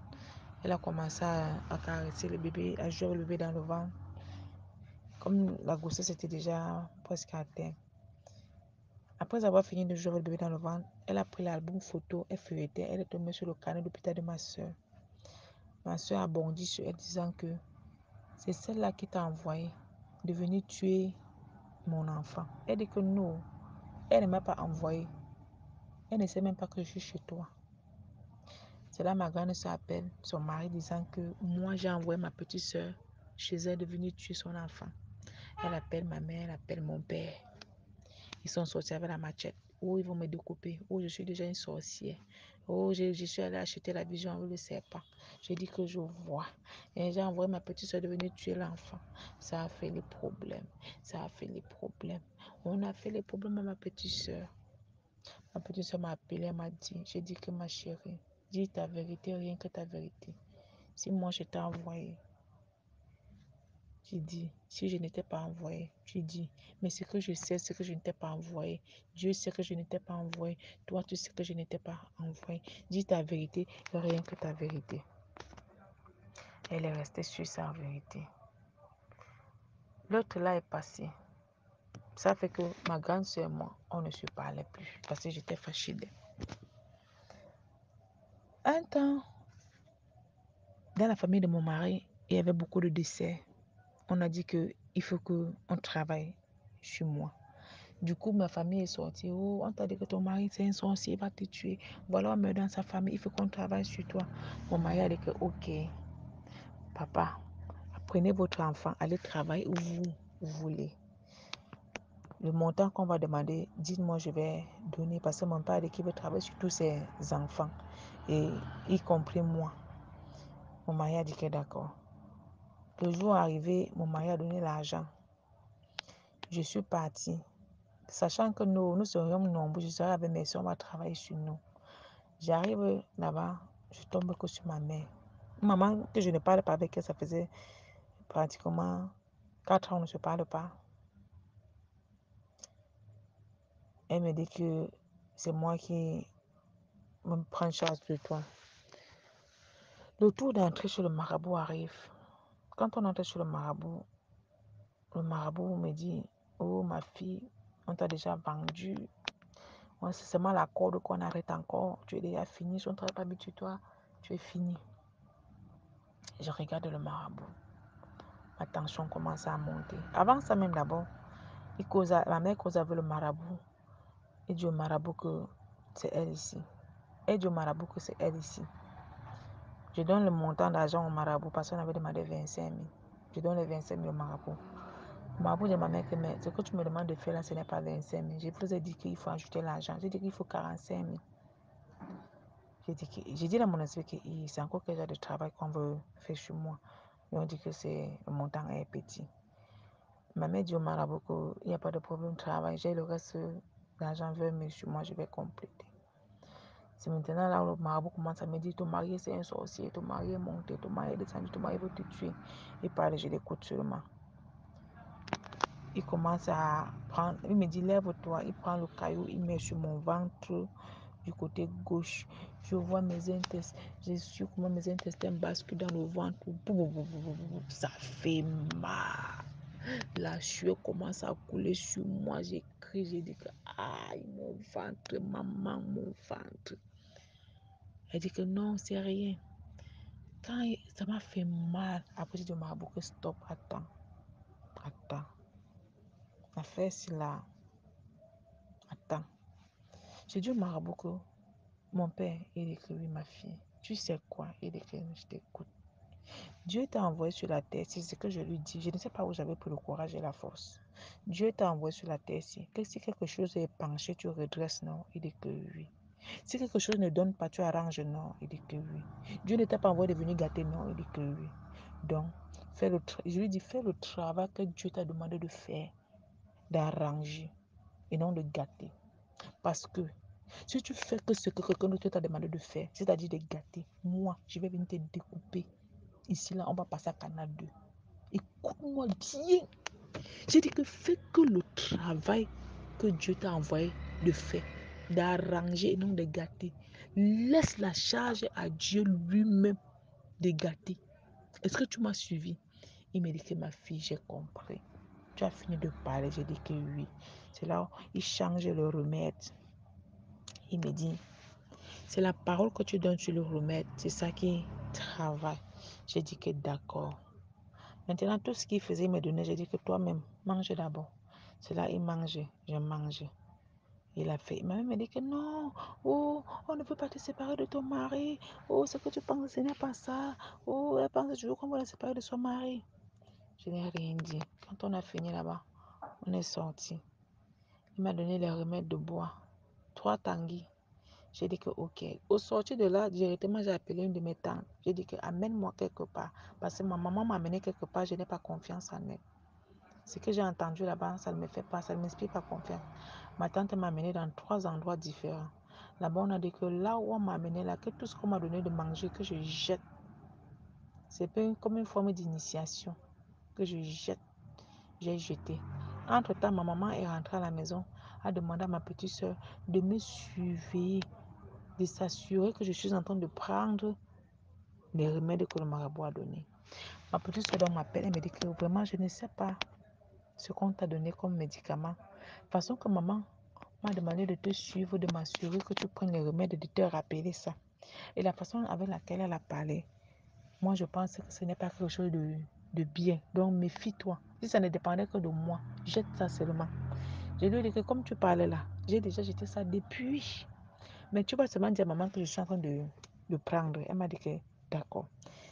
Elle a commencé à caresser le bébé, à jouer avec le bébé dans le ventre. Comme la grossesse était déjà presque à terme. Après avoir fini de jouer avec le bébé dans le ventre, elle a pris l'album photo, elle feuilletait, elle est tombée sur le carnet d'hôpital de ma soeur. Ma soeur a bondi sur elle disant que c'est celle-là qui t'a envoyé de venir tuer mon enfant. Elle dit que non, elle ne m'a pas envoyé. Elle ne sait même pas que je suis chez toi. C'est là ma grande soeur appelle son mari disant que moi j'ai envoyé ma petite soeur chez elle de venir tuer son enfant. Elle appelle ma mère, elle appelle mon père. Ils sont sortis avec la machette. Oh, ils vont me découper. Oh, je suis déjà une sorcière. Oh, je suis allée acheter la vision avec le serpent. J'ai dit que je vois. Et j'ai envoyé ma petite soeur de venir tuer l'enfant. Ça a fait les problèmes. Ça a fait les problèmes. On a fait les problèmes à ma petite soeur. Ma petite soeur m'a appelé, elle m'a dit, j'ai dit que ma chérie, dis ta vérité, rien que ta vérité. Si moi je t'ai envoyé, j'ai dit, si je n'étais pas envoyé, tu dis, mais ce que je sais, c'est que je ne t'ai pas envoyé. Dieu sait que je ne t'ai pas envoyé. Toi, tu sais que je ne t'ai pas envoyé. Dis ta vérité, rien que ta vérité. Elle est restée sur sa vérité. L'autre là est passé. Ça fait que ma grande soeur et moi, on ne se parlait plus parce que j'étais fâchée d'elle. Un temps, dans la famille de mon mari, il y avait beaucoup de décès. On a dit qu'il faut qu'on travaille sur moi. Du coup, ma famille est sortie. Oh, on t'a dit que ton mari, c'est un sorcier, il va te tuer. Voilà, on meurt dans sa famille, il faut qu'on travaille sur toi. Mon mari a dit que, ok, papa, prenez votre enfant, allez travailler où vous voulez. Le montant qu'on va demander, dites-moi, je vais donner parce que mon père a dit qu'il veut travailler sur tous ses enfants, et y compris moi. Mon mari a dit que d'accord. Le jour arrivé, mon mari a donné l'argent. Je suis partie, sachant que nous serions nombreux, je serai avec mes soeurs, on va travailler sur nous. J'arrive là-bas, je tombe que sur ma mère. Maman, que je ne parle pas avec elle, ça faisait pratiquement 4 ans, on ne se parle pas. Elle me dit que c'est moi qui me prends charge de toi. Le tour d'entrer chez le marabout arrive. Quand on entre chez le marabout me dit, oh ma fille, on t'a déjà vendu. C'est seulement la corde qu'on arrête encore. Tu es déjà fini, si on ne travaille pas habitué toi, tu es fini. Je regarde le marabout. Ma tension commence à monter. Avant ça même d'abord, ma mère cause avec le marabout. Elle dit au marabout que c'est elle ici. Elle dit au marabout que c'est elle ici. Je donne le montant d'argent au marabout parce qu'on avait demandé 25 000. Je donne les 25 000 au marabout. Marabout de ma mère que mais ce que tu me demandes de faire là, ce n'est pas 25 000. Je vous ai dit qu'il faut ajouter l'argent. J'ai dit qu'il faut 45 000. J'ai dit à mon esprit que c'est encore quel genre de travail qu'on veut faire chez moi. Et on dit que le montant est petit. Ma mère dit au marabout qu'il n'y a pas de problème de travail. J'ai le reste d'argent vers mais chez moi, je vais compléter. C'est maintenant là où le marabout commence à me dire ton mari c'est un sorcier, ton mari est monté, ton mari est descendu, ton mari veut te tuer. Il parle, je l'écoute seulement. Il commence à prendre, il me dit lève-toi, il prend le caillou, il met sur mon ventre du côté gauche. Je vois mes intestins, je suis comment mes intestins basculent dans le ventre. Ça fait mal. La sueur commence à couler sur moi. J'écris, j'ai dit que aïe, mon ventre, maman, mon ventre. Elle dit que non, c'est rien. Quand ça m'a fait mal, après je dis au marabout que stop, attends. L'affaire c'est là. Attends. J'ai dit au marabout que mon père, il dit que oui, ma fille. Tu sais quoi? Il dit que je t'écoute. Dieu t'a envoyé sur la terre, c'est ce que je lui dis. Je ne sais pas où j'avais pris le courage et la force. Dieu t'a envoyé sur la terre, si quelque chose est penché, tu redresses, non? Il dit que oui. Si quelque chose ne donne pas, tu arranges, non? Il dit que oui. Dieu ne t'a pas envoyé de venir gâter, non? Il dit que oui. Donc, je lui dis, fais le travail que Dieu t'a demandé de faire, d'arranger et non de gâter. Parce que si tu fais que ce que quelqu'un d'autre t'a demandé de faire, c'est-à-dire de gâter, moi, je vais venir te découper. Ici, là, on va passer à Canal 2. Écoute-moi bien. J'ai dit que fais que le travail que Dieu t'a envoyé de faire, d'arranger et non de gâter. Laisse la charge à Dieu lui-même de gâter. Est-ce que tu m'as suivi? Il me dit que ma fille, j'ai compris. Tu as fini de parler, j'ai dit que oui. C'est là où il change le remède. Il me dit, c'est la parole que tu donnes sur le remède, c'est ça qui travaille. J'ai dit que d'accord. Maintenant, tout ce qu'il faisait, il me donnait, j'ai dit que toi-même, mange d'abord. C'est là, il mangeait, je mangeais. Il a fait. Il m'a même dit que non, oh, on ne peut pas te séparer de ton mari. Oh, ce que tu penses, ce n'est pas ça. Oh, elle pense toujours qu'on va la séparer de son mari. Je n'ai rien dit. Quand on a fini là-bas, on est sorti. Il m'a donné les remèdes de bois. 3 tanguis. J'ai dit que ok. Au sortir de là, directement, j'ai appelé une de mes tantes. J'ai dit que amène-moi quelque part. Parce que ma maman m'a amené quelque part, je n'ai pas confiance en elle. Ce que j'ai entendu là-bas, ça ne me fait pas, ça ne m'inspire pas confiance. Ma tante m'a amené dans 3 endroits différents. Là-bas, on a dit que là où on m'a amené, là, que tout ce qu'on m'a donné de manger, que je jette. C'est comme une forme d'initiation que je jette. J'ai jeté. Entre-temps, ma maman est rentrée à la maison, a demandé à ma petite soeur de me suivre, de s'assurer que je suis en train de prendre les remèdes que le marabout a donné. Ma petite soeur m'appelle et me dit que vraiment, je ne sais pas ce qu'on t'a donné comme médicament. De façon que maman m'a demandé de te suivre, de m'assurer que tu prennes les remèdes, de te rappeler ça. Et la façon avec laquelle elle a parlé, moi je pense que ce n'est pas quelque chose de bien. Donc méfie-toi. Si ça ne dépendait que de moi, jette ça seulement. Je lui ai dit que comme tu parlais là, j'ai déjà jeté ça depuis. Mais tu vas seulement dire à maman que je suis en train de prendre. Elle m'a dit que d'accord.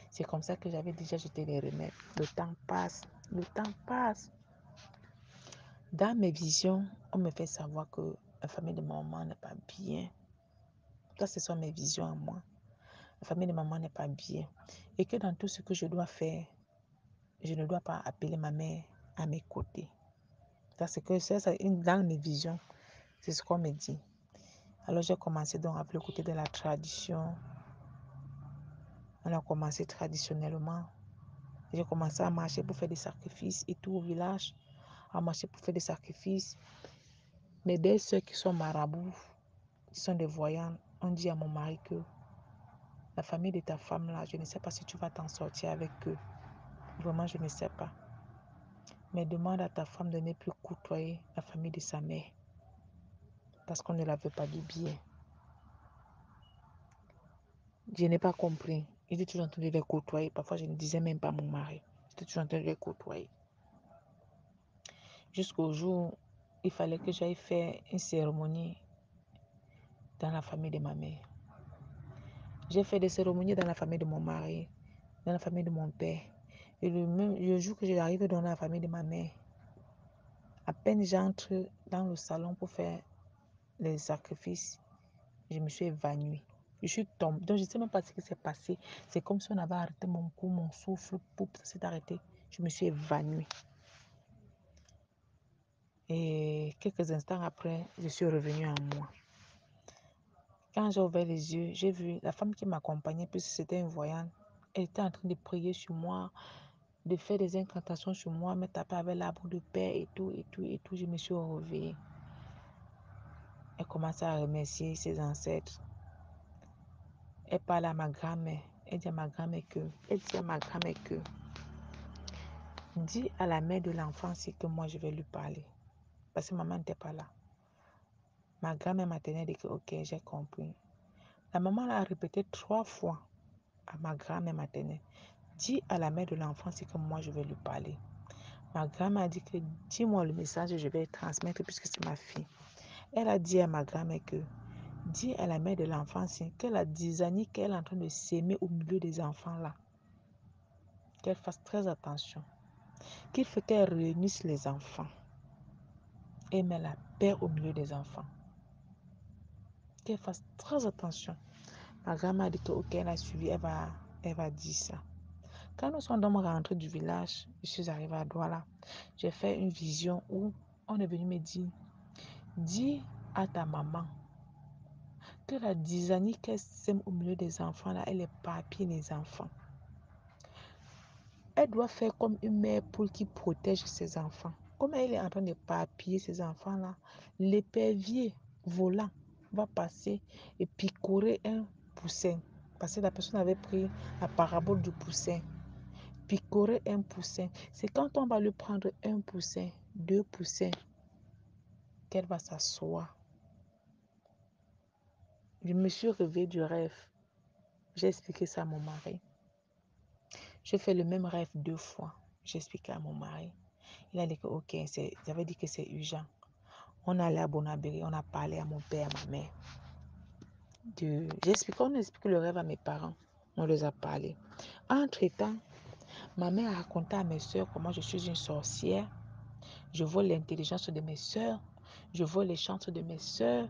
C'est comme ça que j'avais déjà jeté les remèdes. Le temps passe. Le temps passe. Dans mes visions, on me fait savoir que la famille de maman n'est pas bien. Ça, ce sont mes visions à moi. La famille de maman n'est pas bien. Et que dans tout ce que je dois faire, je ne dois pas appeler ma mère à mes côtés. Ça, c'est que ça, dans mes visions, c'est ce qu'on me dit. Alors, j'ai commencé donc à écouter de la tradition. On a commencé traditionnellement. J'ai commencé à marcher pour faire des sacrifices et tout au village. À marcher pour faire des sacrifices. Mais des ceux qui sont marabouts, qui sont des voyants, on dit à mon mari que la famille de ta femme là, je ne sais pas si tu vas t'en sortir avec eux. Vraiment, je ne sais pas. Mais demande à ta femme de ne plus côtoyer la famille de sa mère. Parce qu'on ne la veut pas du bien. Je n'ai pas compris. Il était toujours en train de les côtoyer. Parfois, je ne disais même pas à mon mari. J'étais toujours en train de les côtoyer. Jusqu'au jour où il fallait que j'aille faire une cérémonie dans la famille de ma mère. J'ai fait des cérémonies dans la famille de mon mari, dans la famille de mon père. Et le jour que j'arrive dans la famille de ma mère, À peine j'entre dans le salon pour faire les sacrifices, je me suis évanouie. Je suis tombée. Donc, je ne sais même pas ce qui s'est passé. C'est comme si on avait arrêté mon cou, mon souffle, poup, ça s'est arrêté. Je me suis évanouie. Et quelques instants après, je suis revenue en moi. Quand j'ai ouvert les yeux, j'ai vu la femme qui m'accompagnait, puisque c'était une voyante. Elle était en train de prier sur moi, de faire des incantations sur moi, me taper avec l'arbre de paix et tout, et tout, et tout. Je me suis réveillée. Elle commence à remercier ses ancêtres. Elle parle à ma grand-mère. Elle dit à ma grand-mère que, dis à la mère de l'enfant c'est que moi je vais lui parler. Parce que maman n'était pas là. Ma grand-mère maternelle dit que ok, j'ai compris. La maman l'a répété 3 fois à ma grand-mère maternelle. Dis à la mère de l'enfant c'est que moi je vais lui parler. Ma grand-mère a dit que dis-moi le message et je vais le transmettre puisque c'est ma fille. Elle a dit à ma grand-mère que dis à la mère de l'enfant que la dysanie qu'elle est en train de s'aimer au milieu des enfants là, qu'elle fasse très attention. Qu'il faut qu'elle réunisse les enfants et met la paix au milieu des enfants. Qu'elle fasse très attention. Ma grand-mère a dit que ok, elle a suivi, elle va dire ça. Quand nous sommes donc rentrés du village, je suis arrivée à Douala. J'ai fait une vision où on est venu me dire, dis à ta maman que la dysanie qu'elle sème au milieu des enfants là, elle éparpille les enfants. Elle doit faire comme une mère poule qui protège ses enfants. Comme elle est en train d'éparpiller ses enfants là, l'épervier volant va passer et picorer un poussin. Parce que la personne avait pris la parabole du poussin. Picorer un poussin. C'est quand on va lui prendre un poussin, 2 poussins, qu'elle va s'asseoir. Je me suis réveillée du rêve. J'ai expliqué ça à mon mari. Je fais le même rêve 2 fois. J'ai expliqué à mon mari. Il a dit que ok, j'avais dit que c'est urgent. On allait à Bonabéry, on a parlé à mon père, à ma mère. On a expliqué le rêve à mes parents. On les a parlé. Entre-temps, ma mère a raconté à mes soeurs comment je suis une sorcière. Je vois l'intelligence de mes soeurs. Je vois les chances de mes soeurs.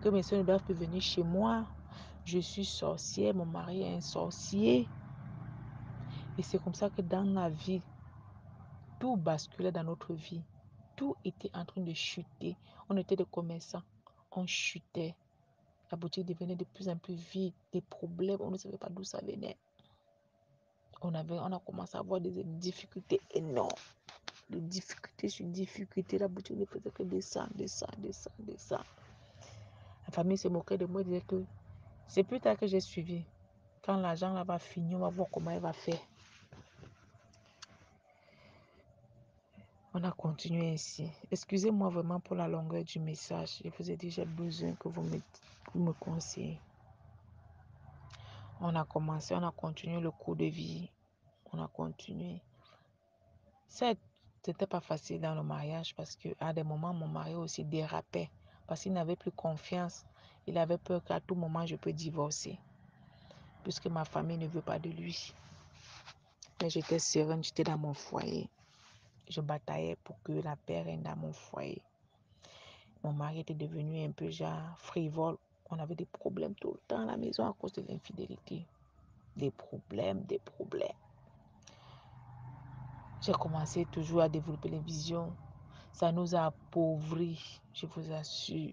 Que mes soeurs ne doivent plus venir chez moi. Je suis sorcière, mon mari est un sorcier. Et c'est comme ça que dans la vie, tout basculait dans notre vie. Tout était en train de chuter. On était des commerçants. On chutait. La boutique devenait de plus en plus vide. Des problèmes, on ne savait pas d'où ça venait. On a commencé à avoir des difficultés énormes. De difficulté sur difficulté. La boutique ne faisait que descendre. La famille se moquait de moi et disait que c'est plus tard que j'ai suivi. Quand l'argent là va finir, on va voir comment elle va faire. On a continué ainsi. Excusez-moi vraiment pour la longueur du message. Je vous ai dit, j'ai besoin que vous me conseillez. On a commencé, on a continué le cours de vie. On a continué. Certes, c'était pas facile dans le mariage parce qu'à des moments, mon mari aussi dérapait. Parce qu'il n'avait plus confiance. Il avait peur qu'à tout moment, je peux divorcer. Puisque ma famille ne veut pas de lui. Mais j'étais sereine, j'étais dans mon foyer. Je bataillais pour que la paix règne dans mon foyer. Mon mari était devenu un peu genre frivole. On avait des problèmes tout le temps à la maison à cause de l'infidélité. Des problèmes. J'ai commencé toujours à développer les visions. Ça nous a appauvris, je vous assure.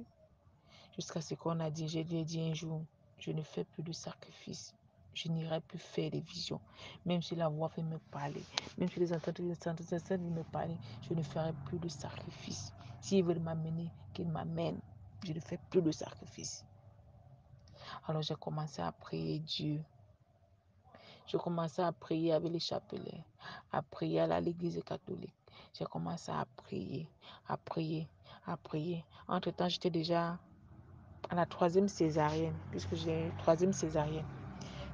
Jusqu'à ce qu'on a dit, je lui ai dit un jour, je ne fais plus de sacrifice. Je n'irai plus faire des visions. Même si la voix fait me parler, même si les entendre me parler, je ne ferai plus de sacrifice. S'ils veulent m'amener, qu'ils m'amènent. Je ne fais plus de sacrifice. Alors j'ai commencé à prier Dieu. J'ai commencé à prier avec les chapelets, à prier à l'église catholique. J'ai commencé à prier. Entre-temps, j'étais déjà à la 3e césarienne, puisque j'ai une 3e césarienne.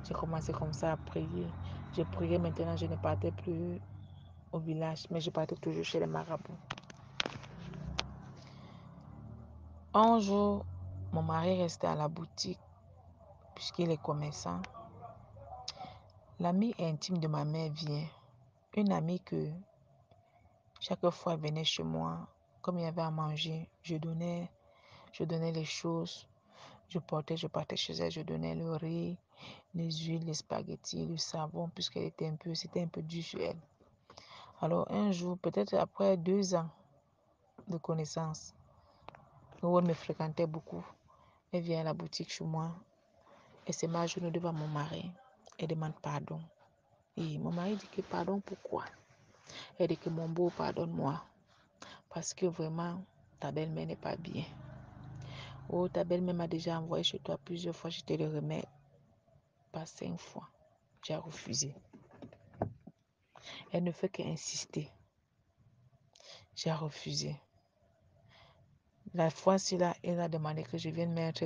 J'ai commencé comme ça à prier. Je priais maintenant, je ne partais plus au village, mais je partais toujours chez les marabouts. Un jour, mon mari restait à la boutique, puisqu'il est commerçant. L'amie intime de ma mère vient. Une amie que chaque fois elle venait chez moi, Comme il y avait à manger, je donnais les choses. Je partais chez elle, je donnais le riz, les huiles, les spaghettis, le savon, puisqu'elle était c'était un peu dur sur elle. Alors un jour, peut-être après 2 ans de connaissance, où elle me fréquentait beaucoup, elle vient à la boutique chez moi, elle se met à genoux devant mon mari, elle demande pardon. Et mon mari dit que pardon, pourquoi? Elle dit que mon beau, pardonne-moi, parce que vraiment, ta belle-mère n'est pas bien. Oh, ta belle-mère m'a déjà envoyé chez toi plusieurs fois, je te le remets, pas 5 fois. Tu as refusé. Elle ne fait qu'insister. J'ai refusé. La fois-ci là, elle a demandé que je vienne mettre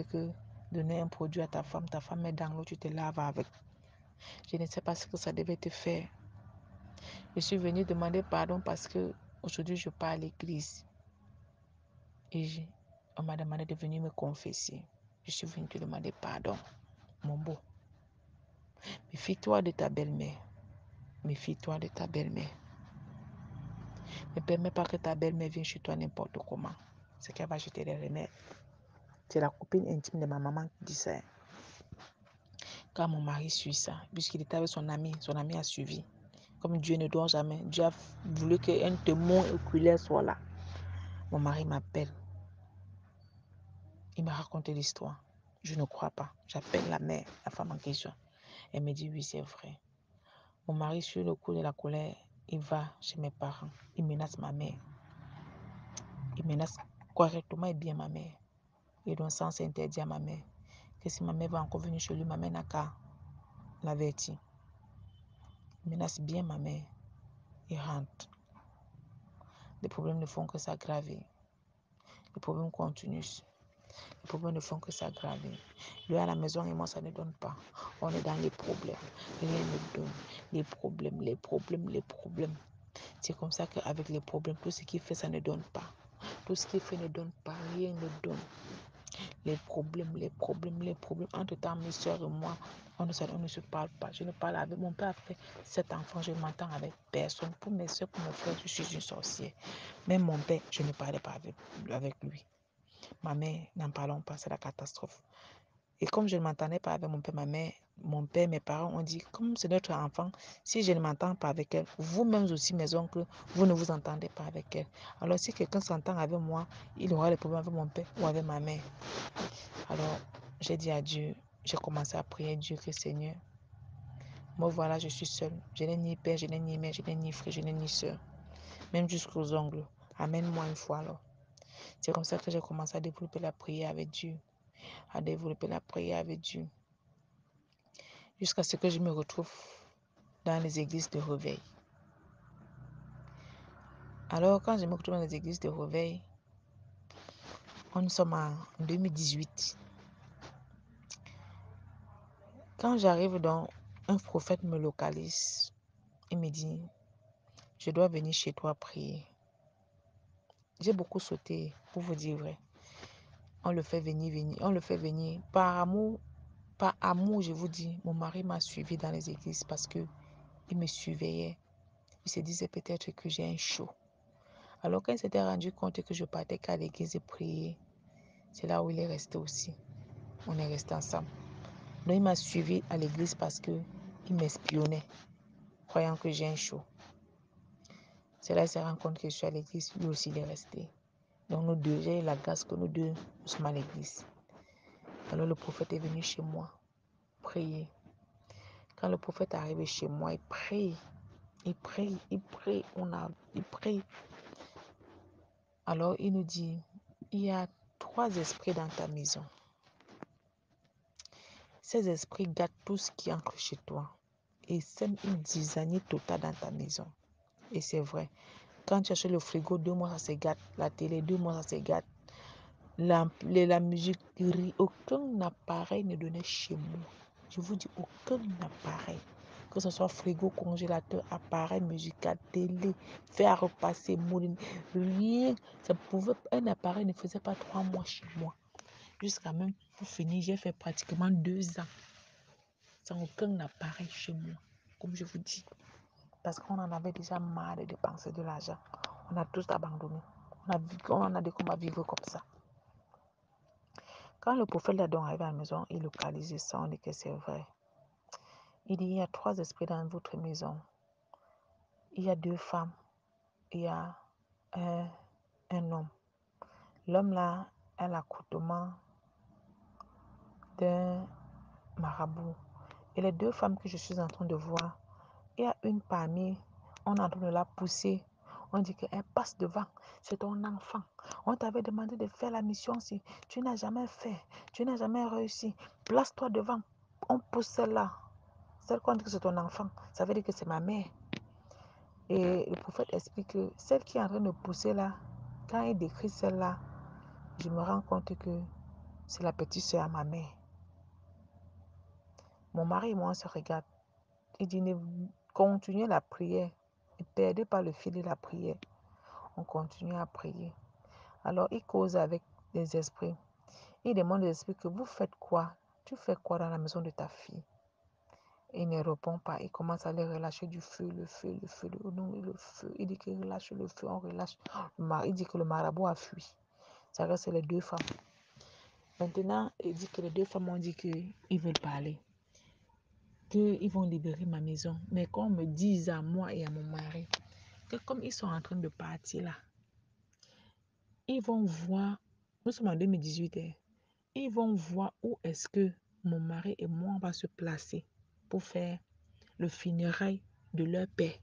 donner un produit à ta femme met dans l'eau, tu te laves avec. Je ne sais pas ce que ça devait te faire. Je suis venue demander pardon parce que aujourd'hui je pars à l'église. Et on m'a demandé de venir me confesser. Je suis venue te demander pardon, mon beau. Méfie-toi de ta belle-mère. Méfie-toi de ta belle-mère. Ne permets pas que ta belle-mère vienne chez toi n'importe comment. C'est qu'elle va jeter les remèdes. C'est la copine intime de ma maman qui dit ça. Quand mon mari suit ça, puisqu'il était avec son ami a suivi. Comme Dieu ne doit jamais, Dieu a voulu qu'un témoin oculaire soit là. Mon mari m'appelle. Il m'a raconté l'histoire. Je ne crois pas. J'appelle la mère, la femme en question. Elle me dit oui, c'est vrai. Mon mari, sur le coup de la colère, il va chez mes parents. Il menace ma mère. Il menace correctement et bien ma mère. Il donne sens interdit à ma mère. Que si ma mère va encore venir chez lui, ma mère n'a qu'à l'avertir. Il menace bien ma mère. Il rentre. Les problèmes ne font que s'aggraver. Les problèmes continuent. Les problèmes ne font que s'aggraver. Lui à la maison et moi, ça ne donne pas. On est dans les problèmes. Rien ne donne. Les problèmes, les problèmes, les problèmes. C'est comme ça qu'avec les problèmes, tout ce qu'il fait, ça ne donne pas. Tout ce qu'il fait ne donne pas. Rien ne donne. Les problèmes, les problèmes, les problèmes. Entre-temps, mes soeurs et moi, on ne se parle pas. Je ne parle avec mon père. A fait 7 enfants, je ne m'entends avec personne. Pour mes soeurs, pour mes frères, je suis une sorcière. Même mon père, je ne parlais pas avec lui. Ma mère, n'en parlons pas, c'est la catastrophe. Et comme je ne m'entendais pas avec mon père, ma mère, mon père, mes parents ont dit, comme c'est notre enfant, si je ne m'entends pas avec elle, vous-même aussi, mes oncles, vous ne vous entendez pas avec elle. Alors si quelqu'un s'entend avec moi, il aura des problèmes avec mon père ou avec ma mère. Alors, j'ai dit à Dieu, j'ai commencé à prier Dieu que Seigneur, moi voilà, je suis seule. Je n'ai ni père, je n'ai ni mère, je n'ai ni frère, je n'ai ni soeur. Même jusqu'aux ongles. Amène-moi une fois alors. C'est comme ça que j'ai commencé à développer la prière avec Dieu. À développer la prière avec Dieu. Jusqu'à ce que je me retrouve dans les églises de réveil. Alors, quand je me retrouve dans les églises de réveil, nous sommes en 2018. Quand j'arrive dans, un prophète me localise. Il me dit, je dois venir chez toi prier. J'ai beaucoup sauté, pour vous dire vrai. On le fait venir. On le fait venir. Par amour, je vous dis, mon mari m'a suivi dans les églises parce que il me surveillait. Il se disait peut-être que j'ai un show. Alors quand il s'était rendu compte que je partais qu'à l'église et prier, c'est là où il est resté aussi. On est resté ensemble. Donc il m'a suivi à l'église parce que il m'espionnait, croyant que j'ai un show. C'est là qu'il s'est rendu compte que je suis à l'église, lui aussi il est resté. Donc nous deux, j'ai la grâce que nous deux, nous sommes à l'église. Alors le prophète est venu chez moi, prier. Quand le prophète est arrivé chez moi, il prie. Il prie. Il prie. Alors il nous dit, il y a 3 esprits dans ta maison. Ces esprits gâtent tout ce qui entre chez toi et sèment une zizanie totale dans ta maison. Et c'est vrai. Quand tu achètes le frigo, 2 mois ça se gâte. La télé, 2 mois ça se gâte. La musique, aucun appareil ne donnait chez moi. Je vous dis, aucun appareil. Que ce soit frigo, congélateur, appareil musical, télé, fer à repasser, mouline, rien. Un appareil ne faisait pas 3 mois chez moi. Jusqu'à même pour finir, j'ai fait pratiquement 2 ans sans aucun appareil chez moi, comme je vous dis. Parce qu'on en avait déjà marre de dépenser de l'argent. On a tous abandonné. On a dit qu'on va vivre comme ça. Quand le prophète d'Adam arrive à la maison, il localise ça, on dit que c'est vrai. Il dit, il y a 3 esprits dans votre maison. Il y a 2 femmes, il y a un homme. L'homme là a l'accoutrement d'un marabout. Et les 2 femmes que je suis en train de voir, il y a une parmi, on est en train de la pousser. On dit qu'elle passe devant, c'est ton enfant. On t'avait demandé de faire la mission si tu n'as jamais fait, tu n'as jamais réussi. Place-toi devant. On pousse celle-là. Celle qu'on dit que c'est ton enfant, ça veut dire que c'est ma mère. Et le prophète explique que celle qui est en train de pousser là, quand il décrit celle-là, je me rends compte que c'est la petite soeur à ma mère. Mon mari et moi, on se regarde. Il dit, continuez la prière. Ne perdez pas le fil de la prière. On continue à prier. Alors, il cause avec les esprits. Il demande aux esprits que vous faites quoi? Tu fais quoi dans la maison de ta fille? Il ne répond pas. Il commence à les relâcher du feu, le feu, le feu, le feu. Il dit qu'il relâche le feu, on relâche. Il dit que le marabout a fui. Ça reste les 2 femmes. Maintenant, il dit que les 2 femmes ont dit qu'ils veulent parler. Qu'ils vont libérer ma maison. Mais qu'on me dise à moi et à mon mari que comme ils sont en train de partir là, ils vont voir, nous sommes en 2018, ils vont voir où est-ce que mon mari et moi on va se placer pour faire le funérail de leur père.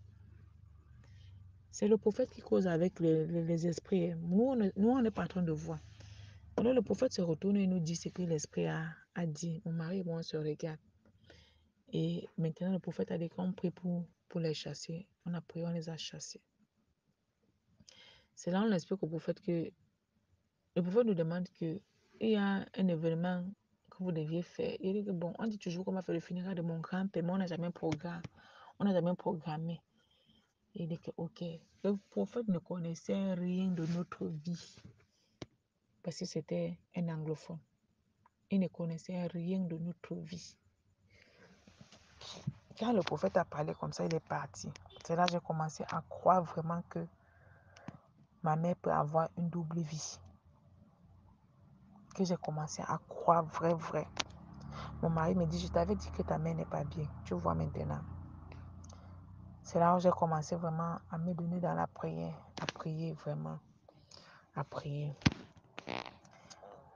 C'est le prophète qui cause avec les esprits. Nous, on n'est pas en train de voir. Alors le prophète se retourne et nous dit ce que l'esprit a dit. Mon mari et moi on se regarde. Et maintenant le prophète a dit qu'on prie pour les chasser. On a prié, on les a chassés. C'est là on explique au prophète que le prophète nous demande qu'il y a un événement que vous deviez faire. Il dit que bon, on dit toujours qu'on va faire le funérail de mon grand-père, mais on n'a jamais programmé. Il dit que ok. Le prophète ne connaissait rien de notre vie parce que c'était un anglophone. Il ne connaissait rien de notre vie. Quand le prophète a parlé comme ça, il est parti. C'est là que j'ai commencé à croire vraiment que ma mère peut avoir une double vie. Que j'ai commencé à croire vrai. Mon mari me dit, je t'avais dit que ta mère n'est pas bien. Tu vois maintenant. C'est là où j'ai commencé vraiment à me donner dans la prière, à prier vraiment, à prier.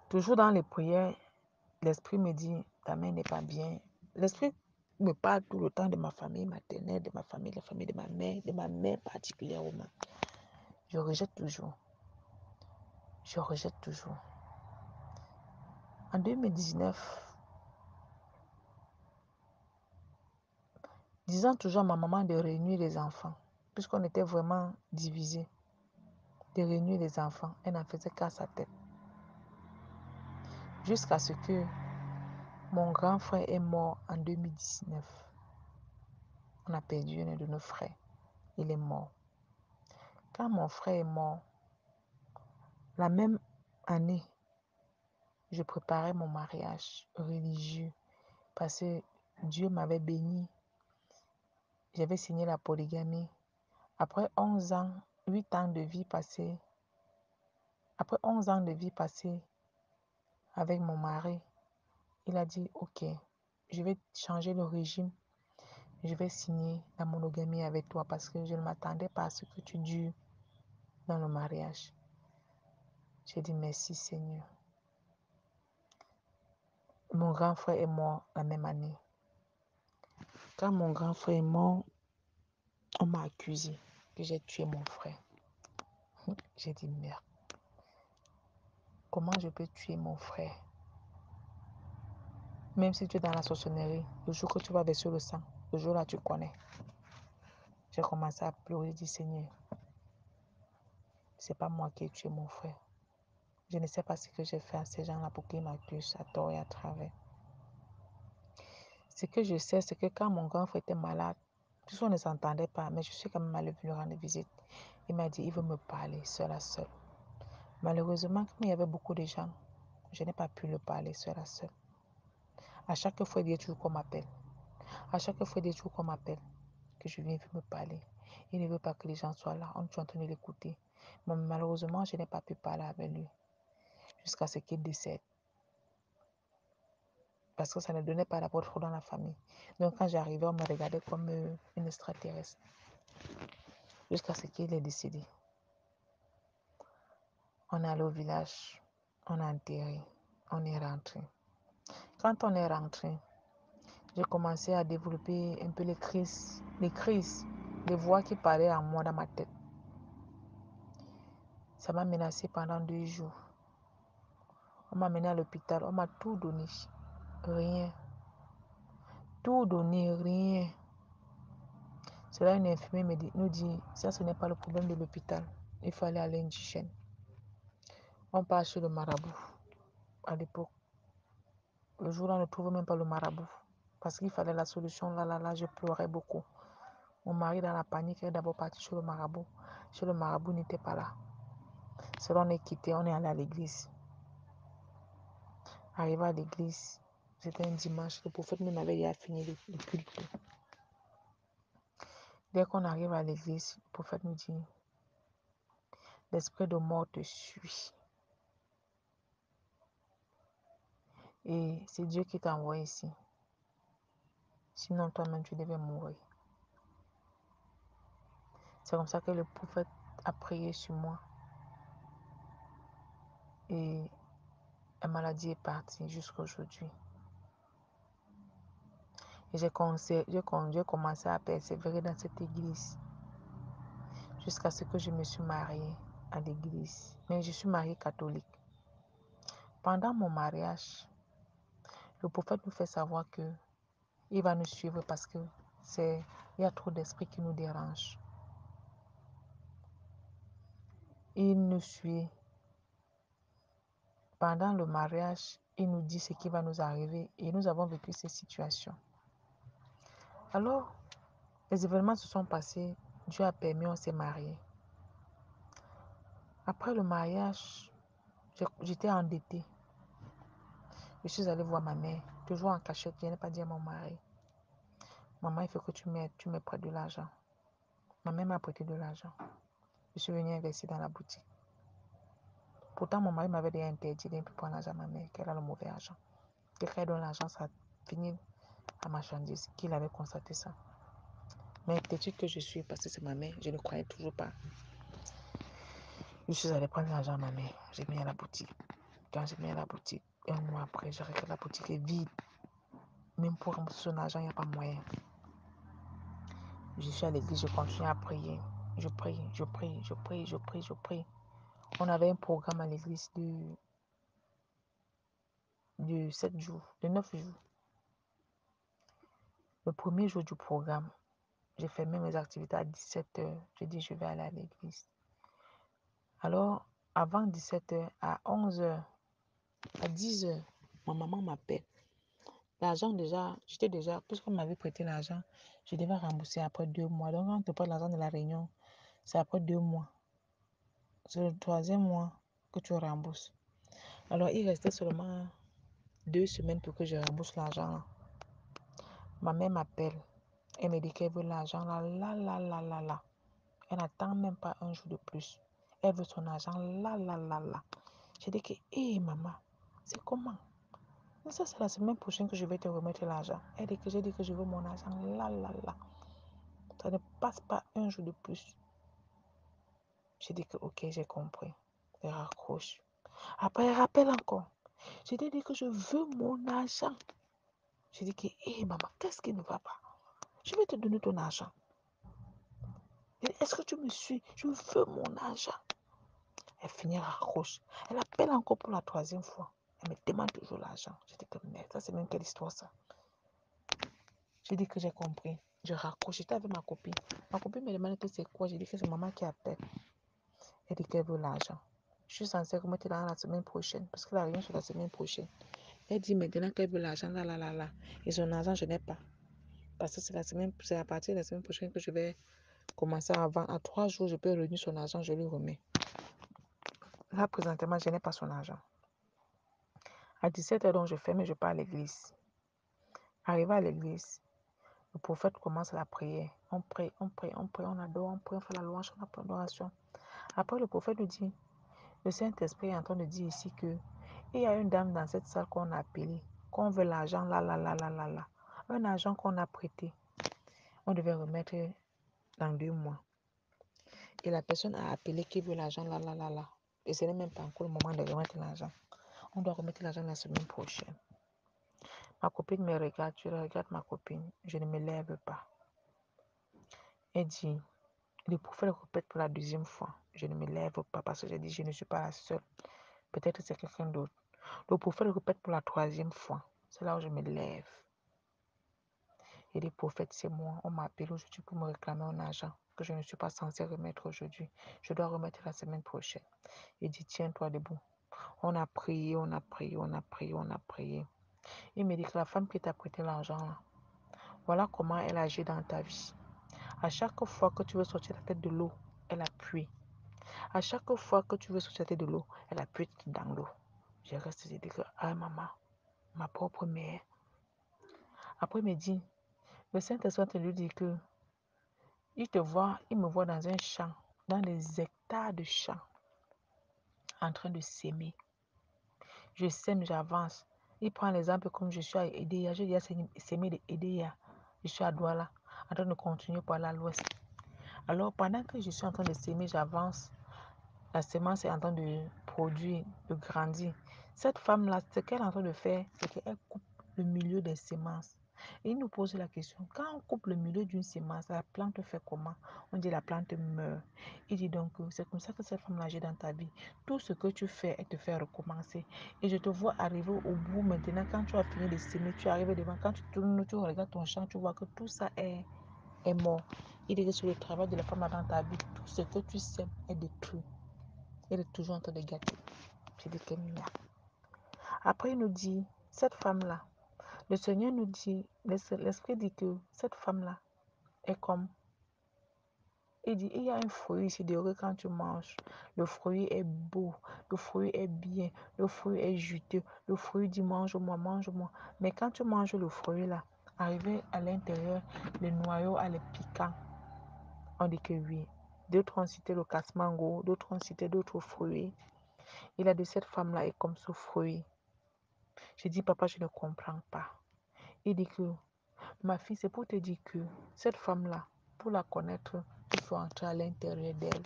Toujours dans les prières, l'esprit me dit, ta mère n'est pas bien. L'esprit me parle tout le temps de ma famille maternelle, de ma famille, la famille de ma mère particulièrement. Je rejette toujours. En 2019, disant toujours à ma maman de réunir les enfants, puisqu'on était vraiment divisés, de réunir les enfants, elle n'en faisait qu'à sa tête. Jusqu'à ce que mon grand frère est mort en 2019. On a perdu un de nos frères. Il est mort. Quand mon frère est mort, la même année, je préparais mon mariage religieux parce que Dieu m'avait béni. J'avais signé la polygamie. Après 11 ans, 8 ans de vie passée, après 11 ans de vie passée avec mon mari, il a dit, ok, je vais changer le régime. Je vais signer la monogamie avec toi parce que je ne m'attendais pas à ce que tu dures dans le mariage. J'ai dit merci Seigneur. Mon grand frère est mort la même année. Quand mon grand frère est mort, on m'a accusé que j'ai tué mon frère. J'ai dit merde. Comment je peux tuer mon frère? Même si tu es dans la sorcellerie, le jour que tu vas verser le sang, le jour-là tu connais. J'ai commencé à pleurer, j'ai dit Seigneur, c'est pas moi qui ai tué mon frère. Je ne sais pas ce que j'ai fait à ces gens-là pour qu'ils m'accusent à tort et à travers. Ce que je sais, c'est que quand mon grand frère était malade, tout ne s'entendait pas, mais je suis quand même allée lui rendre visite. Il m'a dit, il veut me parler seul à seul. Malheureusement, comme il y avait beaucoup de gens, je n'ai pas pu le parler seul à seul. À chaque fois, il dit toujours qu'on m'appelle. À chaque fois, il dit toujours qu'on m'appelle, que je viens, il veut me parler. Il ne veut pas que les gens soient là. On est en train de l'écouter. Mais malheureusement, je n'ai pas pu parler avec lui jusqu'à ce qu'il décède. Parce que ça ne donnait pas la porte dans la famille. Donc quand j'arrivais, on me regardait comme une extraterrestre. Jusqu'à ce qu'il est décédé. On est allé au village, on a enterré, on est rentré. Quand on est rentré, j'ai commencé à développer un peu les crises, les voix qui parlaient en moi dans ma tête. Ça m'a menacé pendant 2 jours. On m'a mené à l'hôpital, on m'a tout donné. Rien. Tout donné, rien. C'est là une infirmière nous dit, ça ce n'est pas le problème de l'hôpital. Il faut aller à l'indigène. On part chez le marabout à l'époque. Le jour-là, on ne trouve même pas le marabout. Parce qu'il fallait la solution. Là, je pleurais beaucoup. Mon mari, dans la panique, est d'abord parti chez le marabout. Chez le marabout, n'était pas là. C'est là on est quitté, on est allé à l'église. Arrivé à l'église, c'était un dimanche. Le prophète même avait déjà fini le culte. Dès qu'on arrive à l'église, le prophète nous dit, l'esprit de mort te suit. Et c'est Dieu qui t'a envoyé ici. Sinon, toi-même, tu devais mourir. C'est comme ça que le prophète a prié sur moi. Et la maladie est partie jusqu'à aujourd'hui. Et j'ai commencé à persévérer dans cette église jusqu'à ce que je me suis mariée à l'église. Mais je suis mariée catholique. Pendant mon mariage, le prophète nous fait savoir que il va nous suivre parce que il y a trop d'esprits qui nous dérangent. Il nous suit. Pendant le mariage, il nous dit ce qui va nous arriver et nous avons vécu ces situations. Alors, les événements se sont passés. Dieu a permis, on s'est mariés. Après le mariage, j'étais endettée. Je suis allée voir ma mère, toujours en cachette. Je n'ai pas dit à mon mari. Maman, il faut que tu me prêtes de l'argent. Ma mère m'a prêté de l'argent. Je suis venue investir dans la boutique. Pourtant, mon mari m'avait déjà interdit de prendre l'argent à ma mère, qu'elle a le mauvais argent. Quelqu'un donne l'argent, ça finit à marchandise, qu'il avait constaté ça. Mais têtue que je suis, parce que c'est ma mère, je ne croyais toujours pas. Je suis allée prendre l'argent à ma mère. J'ai mis à la boutique. Quand j'ai mis à la boutique, un mois après, j'ai regardé la boutique est vide. Même pour rembourser son argent, il n'y a pas moyen. Je suis à l'église, je continue à prier. Je prie. On avait un programme à l'église de 7 jours, de 9 jours. Le premier jour du programme, j'ai fermé mes activités à 17h. J'ai dit, je vais aller à l'église. Alors, avant 17h, à 11h, à 10h, ma maman m'appelle. L'argent puisqu'on m'avait prêté l'argent, je devais rembourser après 2 mois. Donc, quand on te prête l'argent de la réunion, c'est après 2 mois. C'est le 3e mois que tu rembourses. Alors, il restait seulement 2 semaines pour que je rembourse l'argent. Ma mère m'appelle. Elle me dit qu'elle veut l'argent là. Elle n'attend même pas un jour de plus. Elle veut son argent là. J'ai dit que, maman, c'est comment? Ça, c'est la semaine prochaine que je vais te remettre l'argent. J'ai dit que je veux mon argent là. Ça ne passe pas un jour de plus. J'ai dit que, ok, j'ai compris. Elle raccroche. Après, elle rappelle encore. J'ai dit que je veux mon argent. J'ai dit que, maman, qu'est-ce qui ne va pas? Je vais te donner ton argent. Est-ce que tu me suis? Je veux mon argent. Elle finit raccroche. Elle appelle encore pour la 3e fois. Elle me demande toujours l'argent. J'ai dit que merde, ça c'est même quelle histoire ça. J'ai dit que j'ai compris. Je raccroche. J'étais avec ma copine. Ma copine me demande que c'est quoi. J'ai dit que c'est maman qui appelle. Elle dit qu'elle veut l'argent. Je suis censée remettre l'argent la semaine prochaine. Parce que la réunion c'est la semaine prochaine. Elle dit maintenant qu'elle veut l'argent là. Et son argent, je n'ai pas. Parce que c'est à partir de la semaine prochaine que je vais commencer à vendre. À 3 jours, je peux réunir son argent, je lui remets. Là, présentement, je n'ai pas son argent. À 17h, donc, je ferme et je pars à l'église. Arrivé à l'église, le prophète commence la prière. On prie, on adore, on fait la louange, on a l'adoration. Après, le prophète nous dit, le Saint-Esprit est en train de dire ici que il y a une dame dans cette salle qu'on a appelée, qu'on veut l'argent là, là, là, là, là, là. Un argent qu'on a prêté, on devait remettre dans 2 mois. Et la personne a appelé qui veut l'argent là, là, là, là. Et ce n'est même pas encore le moment de remettre l'argent. On doit remettre l'argent la semaine prochaine. Ma copine me regarde, je regarde ma copine, je ne me lève pas. Elle dit, le prophète répète pour la 2e fois. Je ne me lève pas parce que j'ai dit, je ne suis pas la seule. Peut-être c'est quelqu'un d'autre. Le prophète répète pour la 3e fois. C'est là où je me lève. Et le prophète, c'est moi. On m'a appelé aujourd'hui pour me réclamer un argent que je ne suis pas censé remettre aujourd'hui. Je dois remettre la semaine prochaine. Il dit, tiens-toi debout. On a prié, on a prié, on a prié, on a prié. Il me dit que la femme qui t'a prêté l'argent, voilà comment elle agit dans ta vie. À chaque fois que tu veux sortir la tête de l'eau, elle appuie. À chaque fois que tu veux sortir la tête de l'eau, elle appuie dans l'eau. Je reste, je dis que, ah maman, ma propre mère. Après, il me dit, le Saint-Esprit lui dit que, il me voit dans un champ, dans des hectares de champs, en train de s'aimer. Je sème, j'avance. Il prend l'exemple comme je suis à Edea. Je dis à s'aimer de Edea. Je suis à Douala, en train de continuer pour aller à l'ouest. Alors, pendant que je suis en train de s'aimer, j'avance. La semence est en train de produire, de grandir. Cette femme-là, ce qu'elle est en train de faire, c'est qu'elle coupe le milieu des semences. Et il nous pose la question, quand on coupe le milieu d'une semence, la plante fait comment? On dit la plante meurt. Il dit donc, c'est comme ça que cette femme-là agit dans ta vie. Tout ce que tu fais, elle te fait recommencer. Et je te vois arriver au bout maintenant, quand tu as fini de s'aimer, tu arrives devant, quand tu tournes, tu regardes ton champ, tu vois que tout ça est mort. Il dit que sur le travail de la femme dans ta vie, tout ce que tu sèmes est détruit. Elle est toujours en train de gâter. Je dis que merde. Après, il nous dit, cette femme-là, le Seigneur nous dit, l'Esprit dit que cette femme-là est comme, il dit, il y a un fruit ici dehors quand tu manges. Le fruit est beau, le fruit est bien, le fruit est juteux, le fruit dit mange-moi, mange-moi. Mais quand tu manges le fruit là, arrivé à l'intérieur, le noyau a les piquants. On dit que oui. D'autres ont cité le casse-mango, d'autres ont cité d'autres fruits. Il a dit, cette femme-là est comme ce fruit. Je dis, papa, je ne comprends pas. Il dit que, ma fille, c'est pour te dire que cette femme-là, pour la connaître, il faut entrer à l'intérieur d'elle.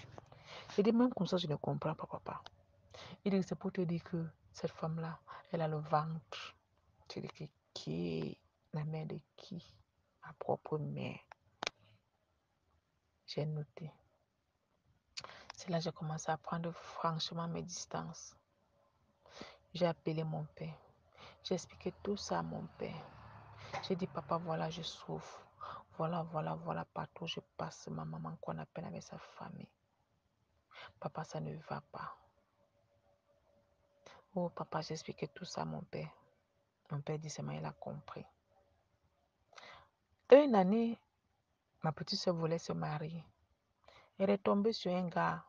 Je dis, même comme ça, je ne comprends pas, papa. Il dit, c'est pour te dire que cette femme-là, elle a le ventre. Je dis que qui est la mère de qui? Ma propre mère. J'ai noté. C'est là que j'ai commencé à prendre franchement mes distances. J'ai appelé mon père. J'ai expliqué tout ça à mon père. J'ai dit, papa, voilà, je souffre. Voilà, voilà, voilà, partout je passe, ma maman qu'on appelle avec sa famille. Papa, ça ne va pas. Oh, papa, j'ai expliqué tout ça à mon père. Mon père dit seulement, il a compris. Une année, ma petite soeur voulait se marier. Elle est tombée sur un gars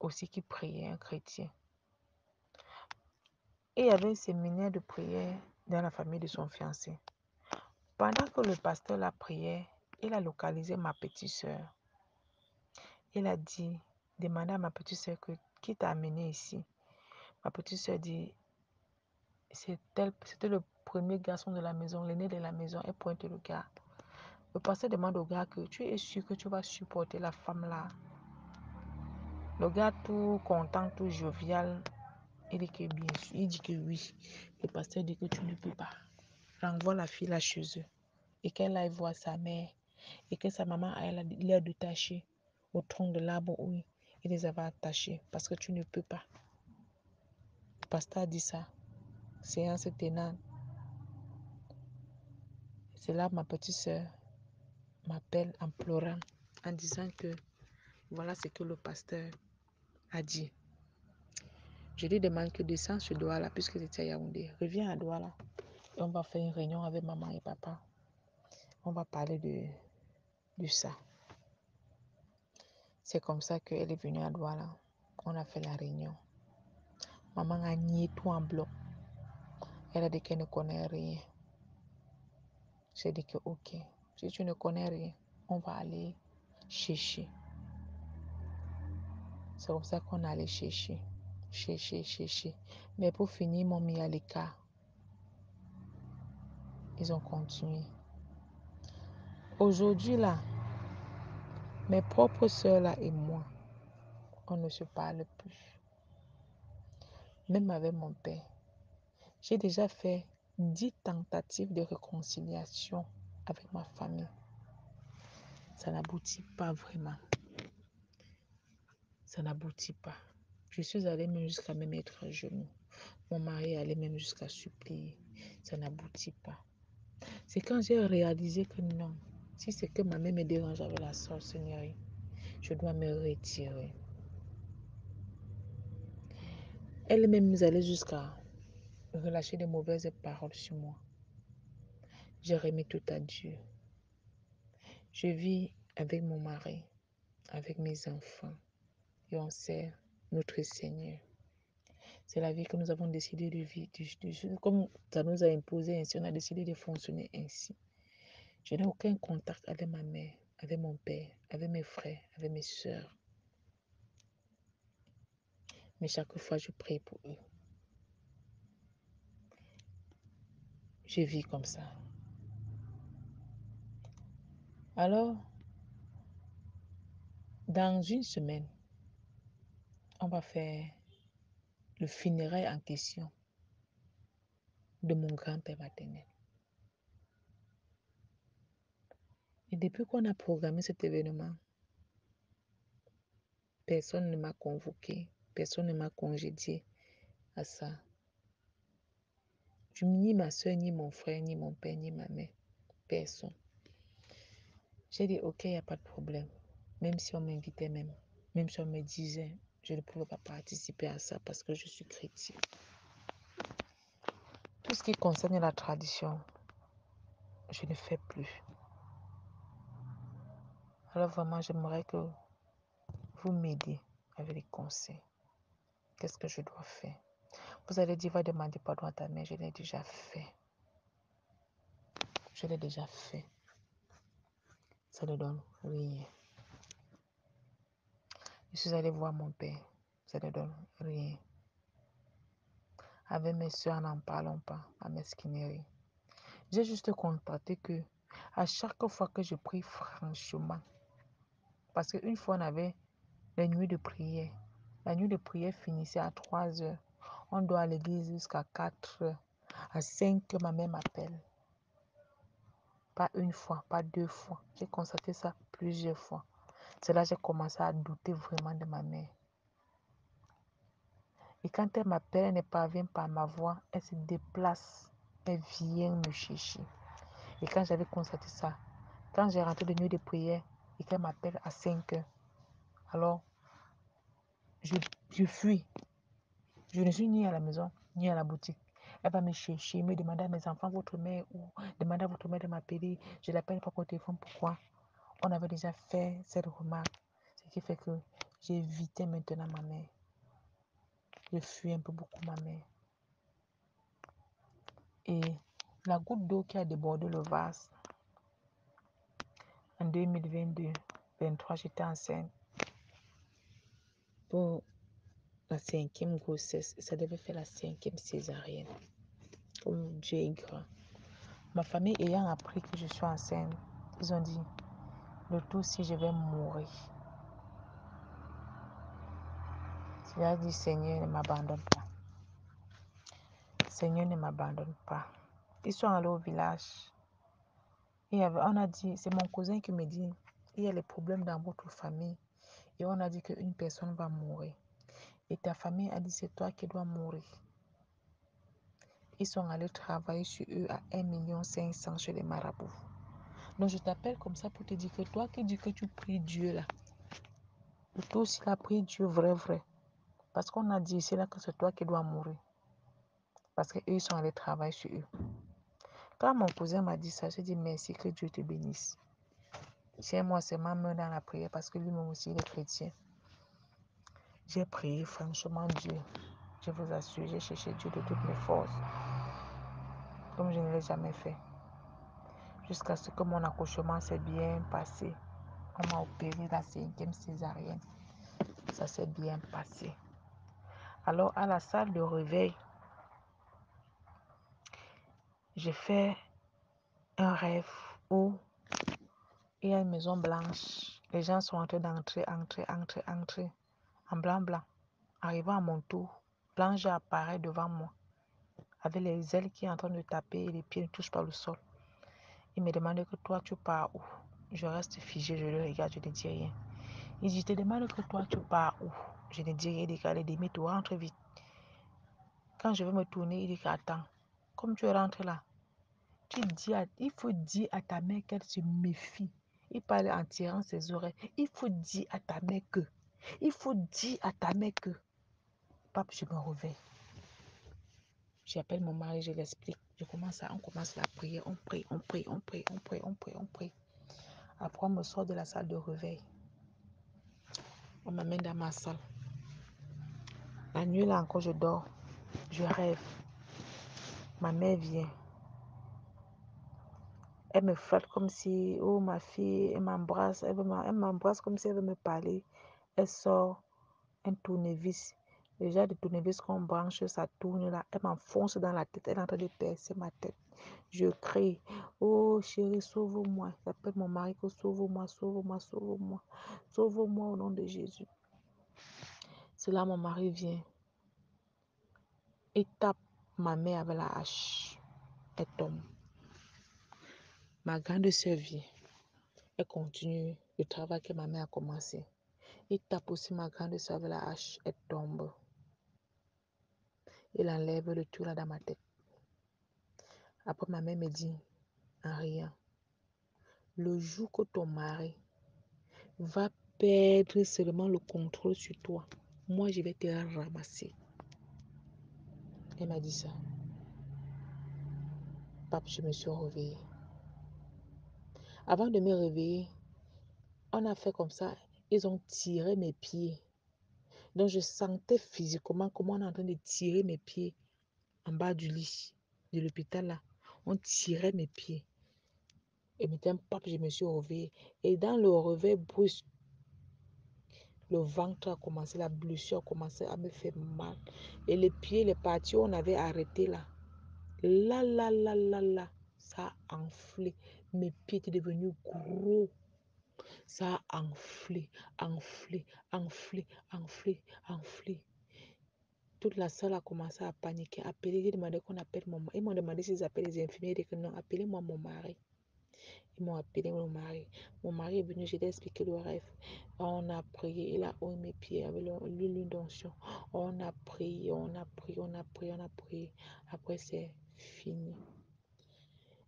aussi qui priait, un chrétien. Et il y avait un séminaire de prière dans la famille de son fiancé. Pendant que le pasteur la priait, il a localisé ma petite soeur. Il a dit, demandé à ma petite soeur qui t'a amené ici. Ma petite soeur dit, c'était le premier garçon de la maison, l'aîné de la maison. Elle pointe le gars. Le pasteur demande au gars que tu es sûr que tu vas supporter la femme là. Le gars tout content, tout jovial, il dit que bien sûr, il dit que oui. Le pasteur dit que tu ne peux pas. Renvoie la fille là chez eux et qu'elle aille voir sa mère et que sa maman aille l'air détacher au tronc de l'arbre où il les avait attachés parce que tu ne peux pas. Le pasteur a dit ça. Séance tenante. C'est là ma petite soeur m'appelle en pleurant, en disant que voilà ce que le pasteur a dit. Je lui demande que descends sur Douala, puisque j'étais à Yaoundé. Reviens à Douala et on va faire une réunion avec maman et papa. On va parler de ça. C'est comme ça qu'elle est venue à Douala. On a fait la réunion. Maman a nié tout en bloc. Elle a dit qu'elle ne connaît rien. J'ai dit que ok, si tu ne connais rien, on va aller chercher. C'est comme ça qu'on allait chercher. Mais pour finir, ils m'ont mis à l'écart. Ils ont continué. Aujourd'hui, là, mes propres soeurs là et moi, on ne se parle plus. Même avec mon père. J'ai déjà fait 10 tentatives de réconciliation avec ma famille. Ça n'aboutit pas vraiment. Ça n'aboutit pas. Je suis allée même jusqu'à me mettre à genoux. Mon mari allait même jusqu'à supplier. Ça n'aboutit pas. C'est quand j'ai réalisé que non, si c'est que ma mère me dérange avec la sorcellerie, je dois me retirer. Elle-même allait jusqu'à relâcher de mauvaises paroles sur moi. J'ai remis tout à Dieu. Je vis avec mon mari, avec mes enfants, et on sert notre Seigneur. C'est la vie que nous avons décidé de vivre. Comme ça nous a imposé ainsi, on a décidé de fonctionner ainsi. Je n'ai aucun contact avec ma mère, avec mon père, avec mes frères, avec mes soeurs. Mais chaque fois, je prie pour eux. Je vis comme ça. Alors, dans une semaine, on va faire le funérail en question de mon grand-père maternel. Et depuis qu'on a programmé cet événement, personne ne m'a convoqué, personne ne m'a congédié à ça. Ni ma soeur, ni mon frère, ni mon père, ni ma mère. Personne. J'ai dit, ok, il n'y a pas de problème. Même si on m'invitait même si on me disait, je ne pouvais pas participer à ça parce que je suis chrétien. Tout ce qui concerne la tradition, je ne fais plus. Alors vraiment, j'aimerais que vous m'aidiez avec les conseils. Qu'est-ce que je dois faire? Vous allez dire, va demander pardon à ta mère. Je l'ai déjà fait. Je l'ai déjà fait. Ça ne donne rien. Je suis allée voir mon père. Ça ne donne rien. Avec mes soeurs, n'en parlons pas. À mesquinerie. J'ai juste constaté que à chaque fois que je prie franchement, parce qu'une fois on avait les nuits de prière. La nuit de prière finissait à 3 heures. On doit à l'église jusqu'à 4 heures. À 5 heures, ma mère m'appelle. Pas une fois, pas 2 fois. J'ai constaté ça plusieurs fois. C'est là que j'ai commencé à douter vraiment de ma mère. Et quand elle m'appelle, elle ne parvient pas à ma voix. Elle se déplace. Elle vient me chercher. Et quand j'avais constaté ça, quand j'ai rentré de nuit de prière et qu'elle m'appelle à 5 heures, alors je fuis. Je ne suis ni à la maison, ni à la boutique. Elle va me chercher, me demander à mes enfants, votre mère où? Demander à votre mère de m'appeler. Je l'appelle pas au téléphone. Pourquoi? On avait déjà fait cette remarque. Ce qui fait que j'évitais maintenant ma mère. Je fuis un peu beaucoup ma mère. Et la goutte d'eau qui a débordé le vase, en 2022-2023, j'étais enceinte pour la 5e grossesse. Ça devait faire la 5e césarienne. Comme Dieu est grand. Ma famille ayant appris que je suis enceinte, ils ont dit, le tout si je vais mourir. J'ai dit, Seigneur, ne m'abandonne pas. Seigneur, ne m'abandonne pas. Ils sont allés au village. On a dit, c'est mon cousin qui me dit, il y a les problèmes dans votre famille. Et on a dit qu'une personne va mourir. Et ta famille a dit, c'est toi qui dois mourir. Ils sont allés travailler sur eux à 1,5 million chez les marabouts. Donc je t'appelle comme ça pour te dire que toi qui dis que tu pries Dieu là, toi aussi là, prie Dieu vrai. Parce qu'on a dit ici là que c'est toi qui dois mourir. Parce qu'eux, ils sont allés travailler sur eux. Quand mon cousin m'a dit ça, j'ai dit merci, que Dieu te bénisse. Chez moi, c'est ma main dans la prière parce que lui-même aussi, il est chrétien. J'ai prié franchement Dieu. Je vous assure, j'ai cherché Dieu de toutes mes forces. Comme je ne l'ai jamais fait. Jusqu'à ce que mon accouchement s'est bien passé. On m'a opéré la 5e césarienne. ça s'est bien passé. Alors, à la salle de réveil, j'ai fait un rêve où il y a une maison blanche. Les gens sont en train d'entrer, entrer, en blanc. Arrivant à mon tour, Blanche apparaît devant moi, avec les ailes qui sont en train de taper et les pieds ne touchent pas le sol. Il me demande que toi, tu pars où? Je reste figé, je le regarde, je ne dis rien. Il dit, je te demande que toi, tu pars où? Je ne dis rien, il dit qu'allez, demi-tour, rentre vite. Quand je veux me tourner, il dit qu'attends, comme tu rentres là, il faut dire à ta mère qu'elle se méfie. Il parle en tirant ses oreilles. Il faut dire à ta mère que. Il faut dire à ta mère que. Pape, je me réveille. J'appelle mon mari, je l'explique. On commence la prière. On prie. Après, on me sort de la salle de réveil. On m'amène dans ma salle. La nuit, là encore, je dors. Je rêve. Ma mère vient. Elle me flatte comme si, oh ma fille, elle m'embrasse. Elle m'embrasse comme si elle veut me parler. Elle sort un tournevis. Le genre de tournevis qu'on branche, ça tourne là. Elle m'enfonce dans la tête. Elle est en train de percer ma tête. Je crie. Oh chérie, sauve-moi. J'appelle mon mari que sauve-moi. Sauve-moi au nom de Jésus. C'est là mon mari vient. Il tape ma mère avec la hache. Elle tombe. Ma grande sœur vient. Elle continue le travail que ma mère a commencé. Il tape aussi ma grande sœur avec la hache. Elle tombe. Il enlève le tout là dans ma tête. Après, ma mère me dit, en riant, le jour que ton mari va perdre seulement le contrôle sur toi, moi, je vais te ramasser. Elle m'a dit ça. Pape, je me suis réveillée. Avant de me réveiller, on a fait comme ça. Ils ont tiré mes pieds. Donc, je sentais physiquement comment on est en train de tirer mes pieds en bas du lit de l'hôpital là. On tirait mes pieds. Et maintenant, pape, je me suis réveillée. Et dans le réveil brusque, le ventre a commencé, la blessure a commencé à me faire mal. Et les pieds, les parties où on avait arrêté là. Là, ça a enflé. Mes pieds étaient devenus gros. Ça a enflé. Toute la salle a commencé à paniquer. J'ai demandé qu'on appelle mon mari. Ils m'ont demandé s'ils appellent les infirmiers. Ils ont dit que non, appelez-moi mon mari. Ils m'ont appelé mon mari. Mon mari est venu, j'ai expliqué le rêve. On a prié, il a oint mes pieds avec l'huile d'onction. On a prié. Après, c'est fini.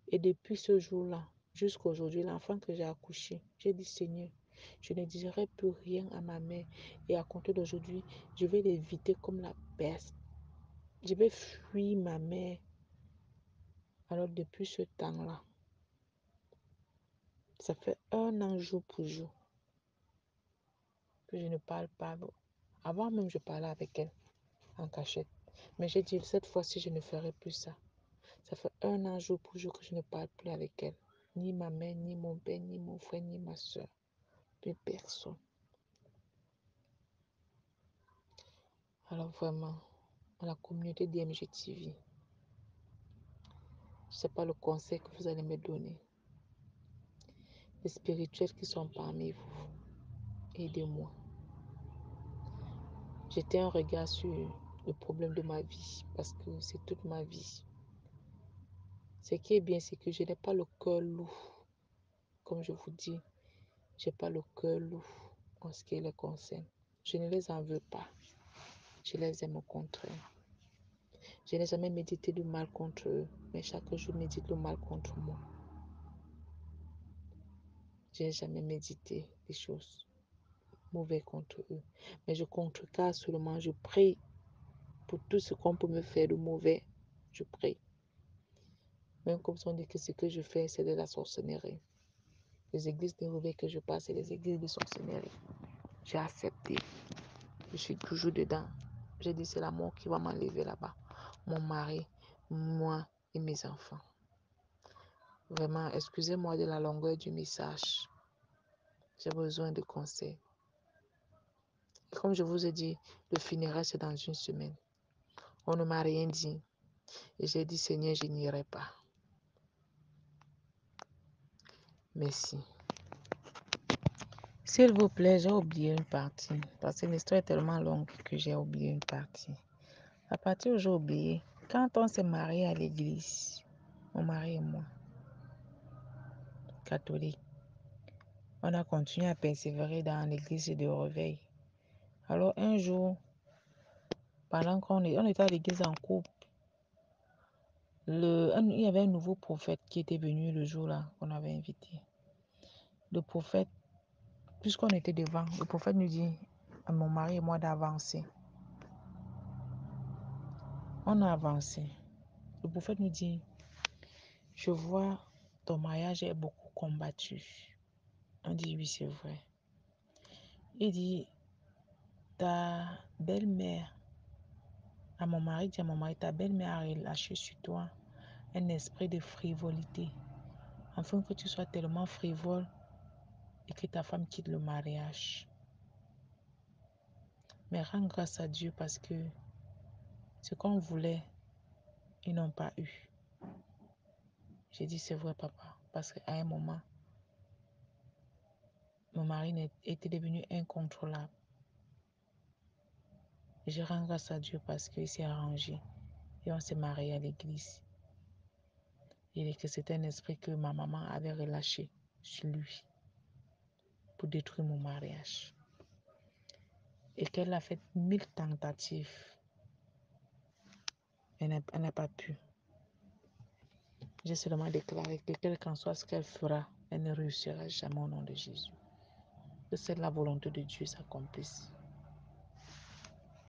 Et depuis ce jour-là, jusqu'à aujourd'hui, l'enfant que j'ai accouché, j'ai dit, Seigneur, je ne dirai plus rien à ma mère. Et à compter d'aujourd'hui, je vais l'éviter comme la peste. Je vais fuir ma mère. Alors, depuis ce temps-là, ça fait 1 an jour pour jour que je ne parle pas. Avant même, je parlais avec elle en cachette. Mais j'ai dit, cette fois-ci, je ne ferai plus ça. Ça fait 1 an jour pour jour que je ne parle plus avec elle. Ni ma mère, ni mon père, ni mon frère, ni ma soeur. Plus personne. Alors vraiment, la communauté d'IMG TV, je ne sais pas le conseil que vous allez me donner. Les spirituels qui sont parmi vous, aidez-moi. J'étais un regard sur le problème de ma vie parce que c'est toute ma vie. Ce qui est bien, c'est que je n'ai pas le cœur lourd. Comme je vous dis, je n'ai pas le cœur lourd en ce qui les concerne. Je ne les en veux pas. Je les aime au contraire. Je n'ai jamais médité du mal contre eux, mais chaque jour, je médite le mal contre moi. Je n'ai jamais médité des choses mauvaises contre eux. Mais je contrecarre seulement, je prie pour tout ce qu'on peut me faire de mauvais. Je prie. Même comme si on dit que ce que je fais, c'est de la sorcellerie. Les églises de réveil que je passe, c'est les églises de sorcellerie. J'ai accepté. Je suis toujours dedans. J'ai dit, c'est la mort qui va m'enlever là-bas. Mon mari, moi et mes enfants. Vraiment, excusez-moi de la longueur du message. J'ai besoin de conseils. Comme je vous ai dit, le funérail, c'est dans une semaine. On ne m'a rien dit. Et j'ai dit, Seigneur, je n'irai pas. Merci. S'il vous plaît, j'ai oublié une partie. Parce que l'histoire est tellement longue que j'ai oublié une partie. La partie où j'ai oublié, quand on s'est marié à l'église, mon mari et moi, catholique, on a continué à persévérer dans l'église de réveil. Alors un jour, pendant qu'on était à l'église en couple, il y avait un nouveau prophète qui était venu le jour-là qu'on avait invité. Le prophète, puisqu'on était devant, le prophète nous dit à mon mari et moi d'avancer. On a avancé. Le prophète nous dit, je vois ton mariage est beaucoup combattu. On dit oui, c'est vrai. Il dit, ta belle-mère, à mon mari, dit à mon mari, ta belle-mère a relâché sur toi un esprit de frivolité, afin que tu sois tellement frivole et que ta femme quitte le mariage. Mais rends grâce à Dieu parce que ce qu'on voulait, ils n'ont pas eu. J'ai dit, c'est vrai, papa, parce qu'à un moment, mon mari était devenu incontrôlable. Et je rends grâce à Dieu parce qu'il s'est arrangé et on s'est marié à l'église. Et que c'était un esprit que ma maman avait relâché sur lui pour détruire mon mariage. Et qu'elle a fait 1000 tentatives. Elle n'a pas pu. J'ai seulement déclaré que quel qu'en soit ce qu'elle fera, elle ne réussira jamais au nom de Jésus. Que c'est la volonté de Dieu s'accomplisse.